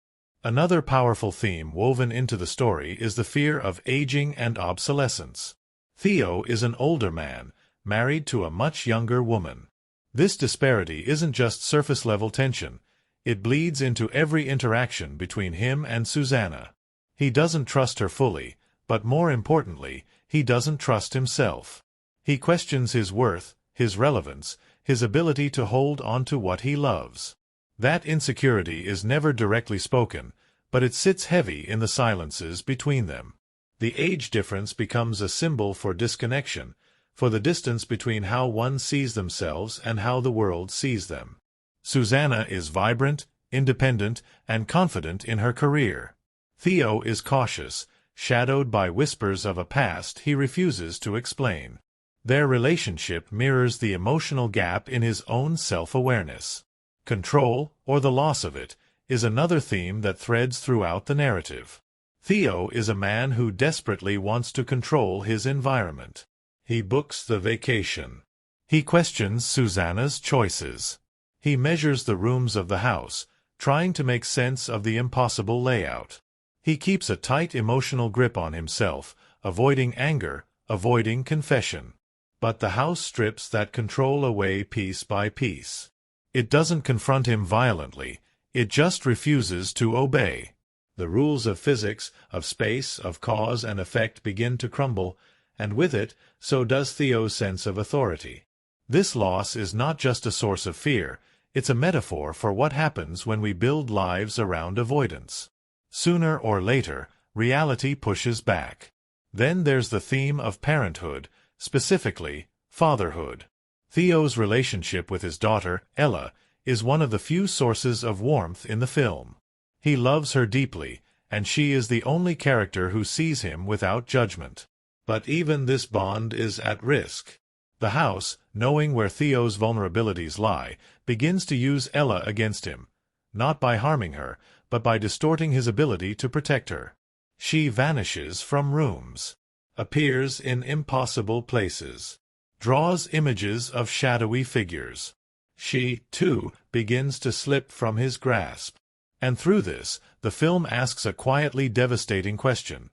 Speaker 1: Another powerful theme woven into the story is the fear of aging and obsolescence. Theo is an older man, married to a much younger woman. This disparity isn't just surface-level tension, it bleeds into every interaction between him and Susanna. He doesn't trust her fully, but more importantly, he doesn't trust himself. He questions his worth, his relevance, his ability to hold on to what he loves. That insecurity is never directly spoken, but it sits heavy in the silences between them. The age difference becomes a symbol for disconnection, for the distance between how one sees themselves and how the world sees them. Susanna is vibrant, independent, and confident in her career. Theo is cautious, shadowed by whispers of a past he refuses to explain. Their relationship mirrors the emotional gap in his own self-awareness. Control, or the loss of it, is another theme that threads throughout the narrative. Theo is a man who desperately wants to control his environment. He books the vacation. He questions Susanna's choices. He measures the rooms of the house, trying to make sense of the impossible layout. He keeps a tight emotional grip on himself, avoiding anger, avoiding confession. But the house strips that control away piece by piece. It doesn't confront him violently, it just refuses to obey. The rules of physics, of space, of cause and effect begin to crumble, and with it, so does Theo's sense of authority. This loss is not just a source of fear, it's a metaphor for what happens when we build lives around avoidance. Sooner or later, reality pushes back. Then there's the theme of parenthood, specifically, fatherhood. Theo's relationship with his daughter, Ella, is one of the few sources of warmth in the film. He loves her deeply, and she is the only character who sees him without judgment. But even this bond is at risk. The house, knowing where Theo's vulnerabilities lie, begins to use Ella against him, not by harming her, but by distorting his ability to protect her. She vanishes from rooms, appears in impossible places, draws images of shadowy figures. She, too, begins to slip from his grasp. And through this, the film asks a quietly devastating question.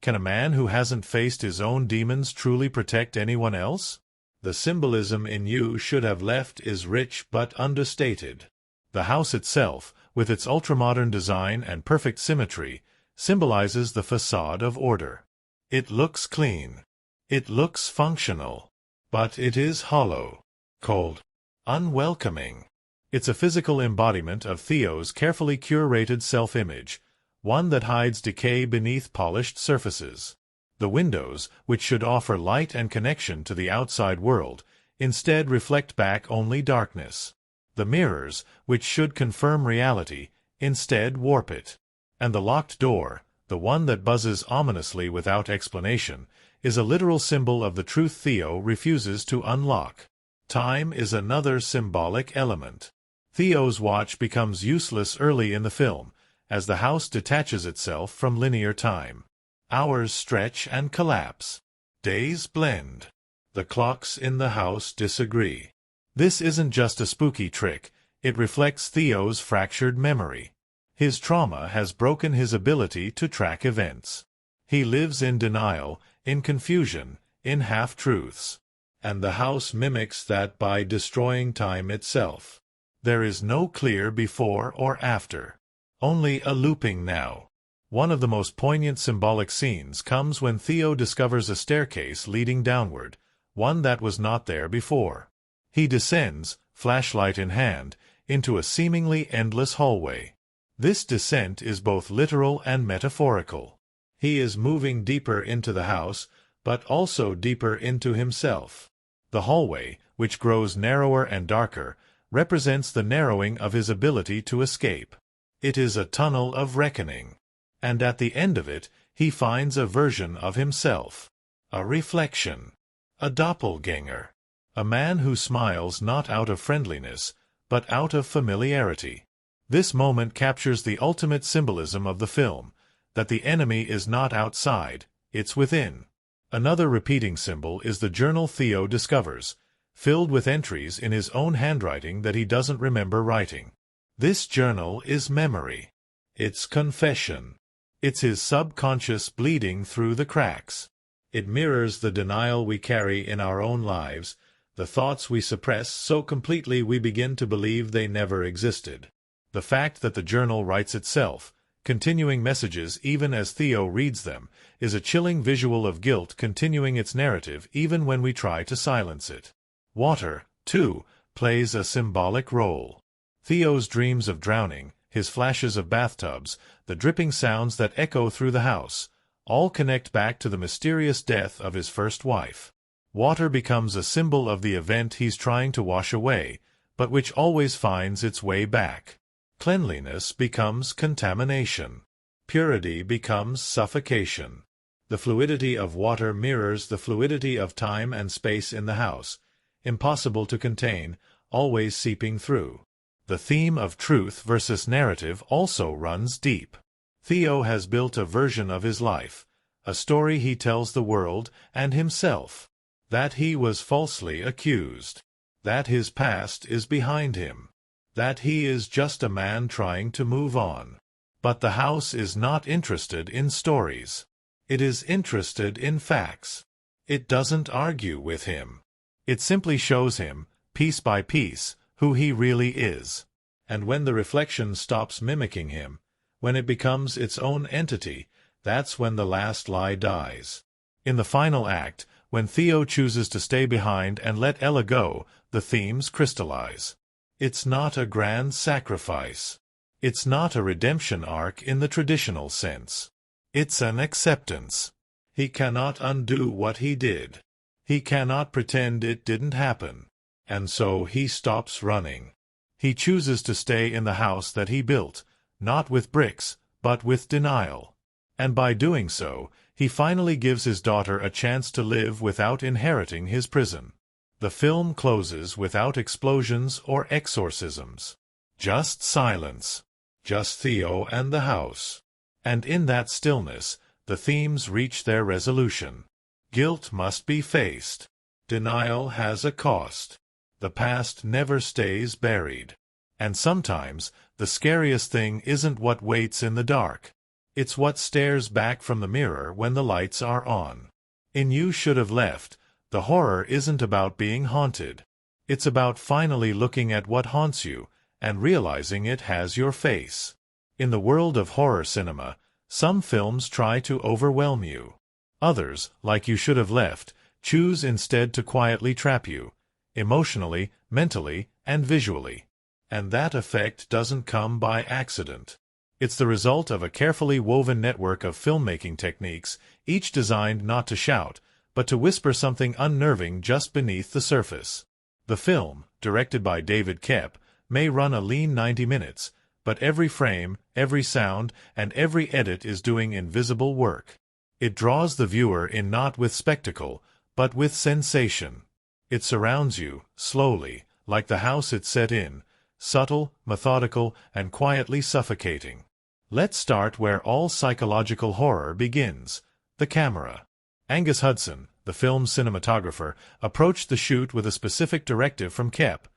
Speaker 1: Can a man who hasn't faced his own demons truly protect anyone else? The symbolism in You Should Have Left is rich but understated. The house itself, with its ultramodern design and perfect symmetry, symbolizes the facade of order. It looks clean. It looks functional. But it is hollow, cold, unwelcoming. It's a physical embodiment of Theo's carefully curated self-image, one that hides decay beneath polished surfaces. The windows, which should offer light and connection to the outside world, instead reflect back only darkness. The mirrors, which should confirm reality, instead warp it. And the locked door, the one that buzzes ominously without explanation, is a literal symbol of the truth Theo refuses to unlock. Time is another symbolic element. Theo's watch becomes useless early in the film, as the house detaches itself from linear time. Hours stretch and collapse. Days blend. The clocks in the house disagree. This isn't just a spooky trick, it reflects Theo's fractured memory. His trauma has broken his ability to track events. He lives in denial, in confusion, in half-truths. And the house mimics that by destroying time itself. There is no clear before or after. Only a looping now. One of the most poignant symbolic scenes comes when Theo discovers a staircase leading downward, one that was not there before. He descends, flashlight in hand, into a seemingly endless hallway. This descent is both literal and metaphorical. He is moving deeper into the house, but also deeper into himself. The hallway, which grows narrower and darker, represents the narrowing of his ability to escape. It is a tunnel of reckoning. And at the end of it, he finds a version of himself. A reflection. A doppelganger. A man who smiles not out of friendliness, but out of familiarity. This moment captures the ultimate symbolism of the film, that the enemy is not outside, it's within. Another repeating symbol is the journal Theo discovers, filled with entries in his own handwriting that he doesn't remember writing. This journal is memory. It's confession. It's his subconscious bleeding through the cracks. It mirrors the denial we carry in our own lives, the thoughts we suppress so completely we begin to believe they never existed. The fact that the journal writes itself, continuing messages even as Theo reads them, is a chilling visual of guilt continuing its narrative even when we try to silence it. Water, too, plays a symbolic role. Theo's dreams of drowning, his flashes of bathtubs, the dripping sounds that echo through the house, all connect back to the mysterious death of his first wife. Water becomes a symbol of the event he's trying to wash away, but which always finds its way back. Cleanliness becomes contamination. Purity becomes suffocation. The fluidity of water mirrors the fluidity of time and space in the house, impossible to contain, always seeping through. The theme of truth versus narrative also runs deep. Theo has built a version of his life, a story he tells the world and himself, that he was falsely accused, that his past is behind him, that he is just a man trying to move on. But the house is not interested in stories. It is interested in facts. It doesn't argue with him. It simply shows him, piece by piece, who he really is. And when the reflection stops mimicking him, when it becomes its own entity, that's when the last lie dies. In the final act, when Theo chooses to stay behind and let Ella go, the themes crystallize. It's not a grand sacrifice. It's not a redemption arc in the traditional sense. It's an acceptance. He cannot undo what he did. He cannot pretend it didn't happen. And so he stops running. He chooses to stay in the house that he built, not with bricks, but with denial. And by doing so, he finally gives his daughter a chance to live without inheriting his prison. The film closes without explosions or exorcisms. Just silence. Just Theo and the house. And in that stillness, the themes reach their resolution. Guilt must be faced. Denial has a cost. The past never stays buried. And sometimes, the scariest thing isn't what waits in the dark. It's what stares back from the mirror when the lights are on. In You Should Have Left, the horror isn't about being haunted. It's about finally looking at what haunts you and realizing it has your face. In the world of horror cinema, some films try to overwhelm you. Others, like You Should Have Left, choose instead to quietly trap you, emotionally, mentally, and visually. And that effect doesn't come by accident. It's the result of a carefully woven network of filmmaking techniques, each designed not to shout, but to whisper something unnerving just beneath the surface. The film, directed by David Koepp, may run a lean 90 minutes, but every frame, every sound, and every edit is doing invisible work. It draws the viewer in not with spectacle, but with sensation. It surrounds you, slowly, like the house it's set in, subtle, methodical, and quietly suffocating. Let's start where all psychological horror begins, the camera. Angus Hudson, the film's cinematographer, approached the shoot with a specific directive from Koepp: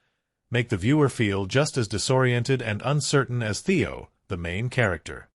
Speaker 1: make the viewer feel just as disoriented and uncertain as Theo, the main character.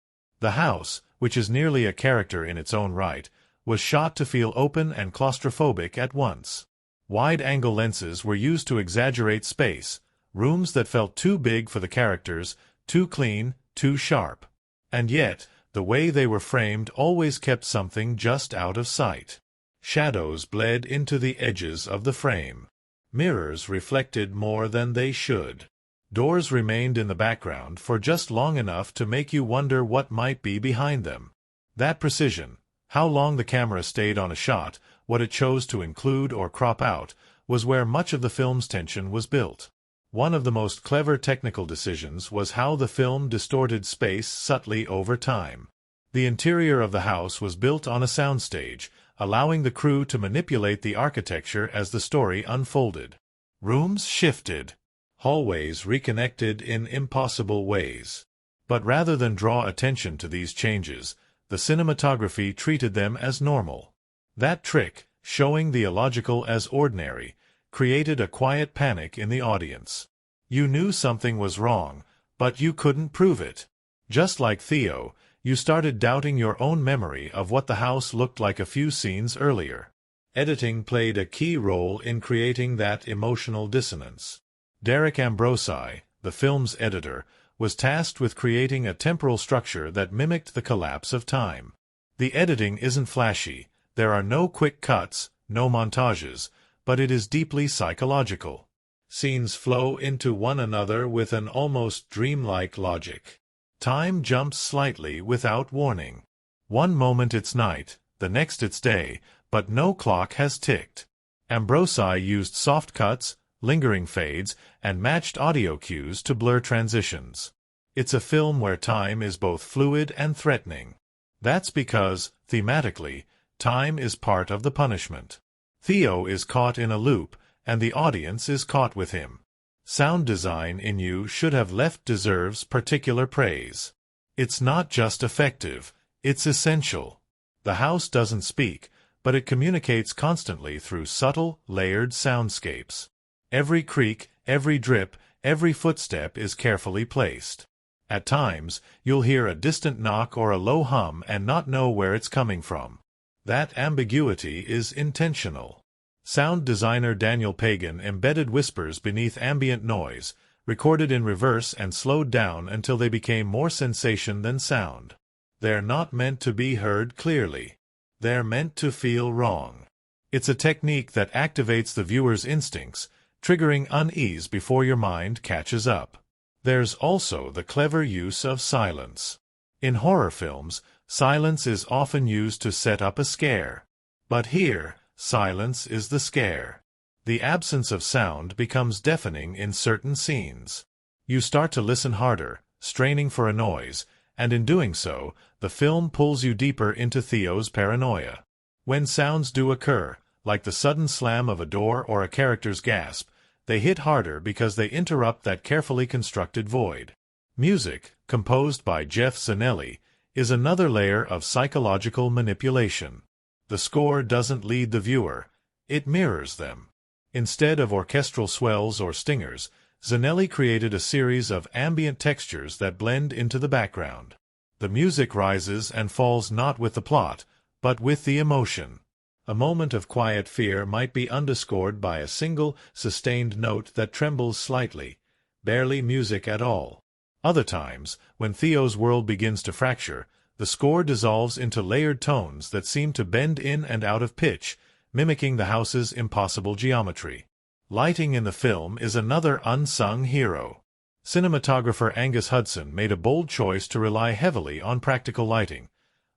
Speaker 1: The house, which is nearly a character in its own right, was shot to feel open and claustrophobic at once. Wide-angle lenses were used to exaggerate space, rooms that felt too big for the characters, too clean, too sharp. And yet, the way they were framed always kept something just out of sight. Shadows bled into the edges of the frame. Mirrors reflected more than they should. Doors remained in the background for just long enough to make you wonder what might be behind them. That precision, how long the camera stayed on a shot, what it chose to include or crop out, was where much of the film's tension was built. One of the most clever technical decisions was how the film distorted space subtly over time. The interior of the house was built on a soundstage, allowing the crew to manipulate the architecture as the story unfolded. Rooms shifted. Hallways reconnected in impossible ways. But rather than draw attention to these changes, the cinematography treated them as normal. That trick, showing the illogical as ordinary, created a quiet panic in the audience. You knew something was wrong, but you couldn't prove it. Just like Theo, you started doubting your own memory of what the house looked like a few scenes earlier. Editing played a key role in creating that emotional dissonance. Derek Ambrosi, the film's editor, was tasked with creating a temporal structure that mimicked the collapse of time. The editing isn't flashy, there are no quick cuts, no montages, but it is deeply psychological. Scenes flow into one another with an almost dreamlike logic. Time jumps slightly without warning. One moment it's night, the next it's day, but no clock has ticked. Ambrosi used soft cuts, lingering fades, and matched audio cues to blur transitions. It's a film where time is both fluid and threatening. That's because, thematically, time is part of the punishment. Theo is caught in a loop, and the audience is caught with him. Sound design in You Should Have Left deserves particular praise. It's not just effective, it's essential. The house doesn't speak, but it communicates constantly through subtle, layered soundscapes. Every creak, every drip, every footstep is carefully placed. At times, you'll hear a distant knock or a low hum and not know where it's coming from. That ambiguity is intentional. Sound designer Daniel Kehlmann embedded whispers beneath ambient noise, recorded in reverse and slowed down until they became more sensation than sound. They're not meant to be heard clearly. They're meant to feel wrong. It's a technique that activates the viewer's instincts, triggering unease before your mind catches up. There's also the clever use of silence. In horror films, silence is often used to set up a scare. But here, silence is the scare. The absence of sound becomes deafening in certain scenes. You start to listen harder, straining for a noise, and in doing so, the film pulls you deeper into Theo's paranoia. When sounds do occur, like the sudden slam of a door or a character's gasp, they hit harder because they interrupt that carefully constructed void. Music, composed by Jeff Zanelli, is another layer of psychological manipulation. The score doesn't lead the viewer, it mirrors them. Instead of orchestral swells or stingers, Zanelli created a series of ambient textures that blend into the background. The music rises and falls not with the plot, but with the emotion. A moment of quiet fear might be underscored by a single, sustained note that trembles slightly, barely music at all. Other times, when Theo's world begins to fracture, the score dissolves into layered tones that seem to bend in and out of pitch, mimicking the house's impossible geometry. Lighting in the film is another unsung hero. Cinematographer Angus Hudson made a bold choice to rely heavily on practical lighting,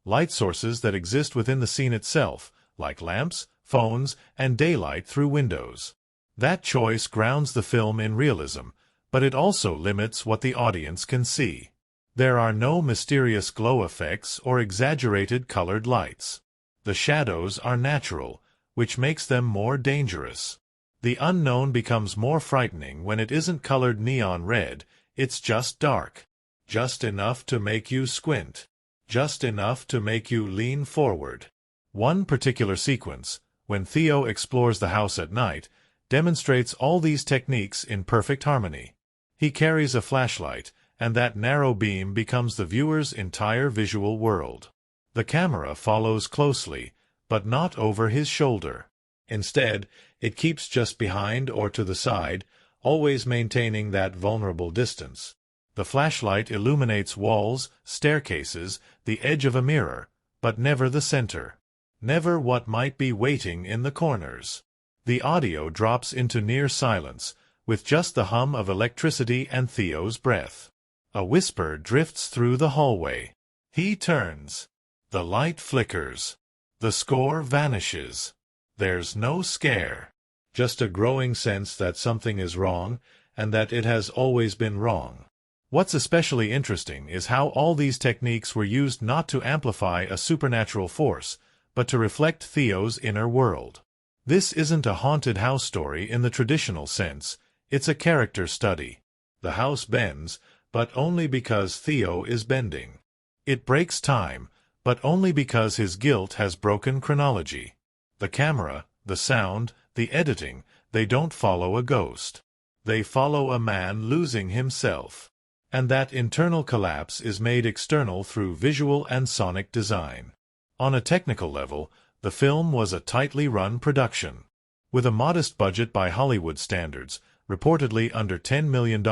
Speaker 1: light sources that exist within the scene itself, like lamps, phones, and daylight through windows. That choice grounds the film in realism, but it also limits what the audience can see. There are no mysterious glow effects or exaggerated colored lights. The shadows are natural, which makes them more dangerous. The unknown becomes more frightening when it isn't colored neon red, it's just dark. Just enough to make you squint. Just enough to make you lean forward. One particular sequence, when Theo explores the house at night, demonstrates all these techniques in perfect harmony. He carries a flashlight, and that narrow beam becomes the viewer's entire visual world. The camera follows closely, but not over his shoulder. Instead, it keeps just behind or to the side, always maintaining that vulnerable distance. The flashlight illuminates walls, staircases, the edge of a mirror, but never the center. Never what might be waiting in the corners. The audio drops into near silence, with just the hum of electricity and Theo's breath. A whisper drifts through the hallway. He turns. The light flickers. The score vanishes. There's no scare. Just a growing sense that something is wrong, and that it has always been wrong. What's especially interesting is how all these techniques were used not to amplify a supernatural force, but to reflect Theo's inner world. This isn't a haunted house story in the traditional sense, it's a character study. The house bends, but only because Theo is bending. It breaks time, but only because his guilt has broken chronology. The camera, the sound, the editing, they don't follow a ghost. They follow a man losing himself. And that internal collapse is made external through visual and sonic design. On a technical level, the film was a tightly run production. With a modest budget by Hollywood standards, reportedly under $10 million,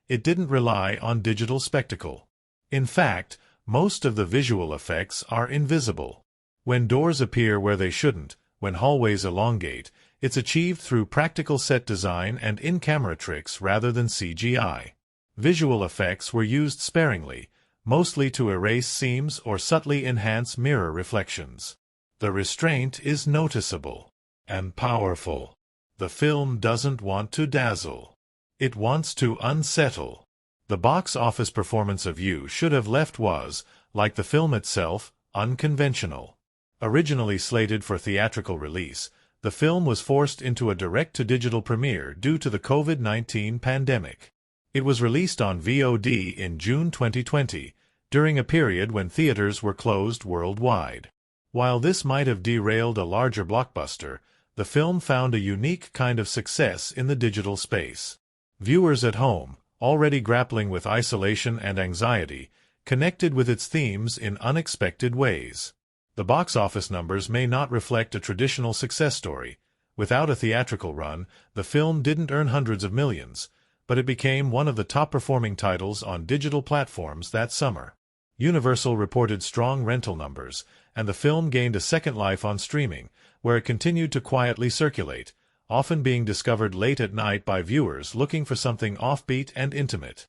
Speaker 1: it didn't rely on digital spectacle. In fact, most of the visual effects are invisible. When doors appear where they shouldn't, when hallways elongate, it's achieved through practical set design and in-camera tricks rather than CGI. Visual effects were used sparingly, mostly to erase seams or subtly enhance mirror reflections. The restraint is noticeable and powerful. The film doesn't want to dazzle. It wants to unsettle. The box office performance of You Should Have Left was, like the film itself, unconventional. Originally slated for theatrical release, the film was forced into a direct-to-digital premiere due to the COVID-19 pandemic. It was released on VOD in June 2020, during a period when theaters were closed worldwide. While this might have derailed a larger blockbuster, the film found a unique kind of success in the digital space. Viewers at home, already grappling with isolation and anxiety, connected with its themes in unexpected ways. The box office numbers may not reflect a traditional success story. Without a theatrical run, the film didn't earn hundreds of millions, but it became one of the top-performing titles on digital platforms that summer. Universal reported strong rental numbers, and the film gained a second life on streaming, where it continued to quietly circulate, often being discovered late at night by viewers looking for something offbeat and intimate.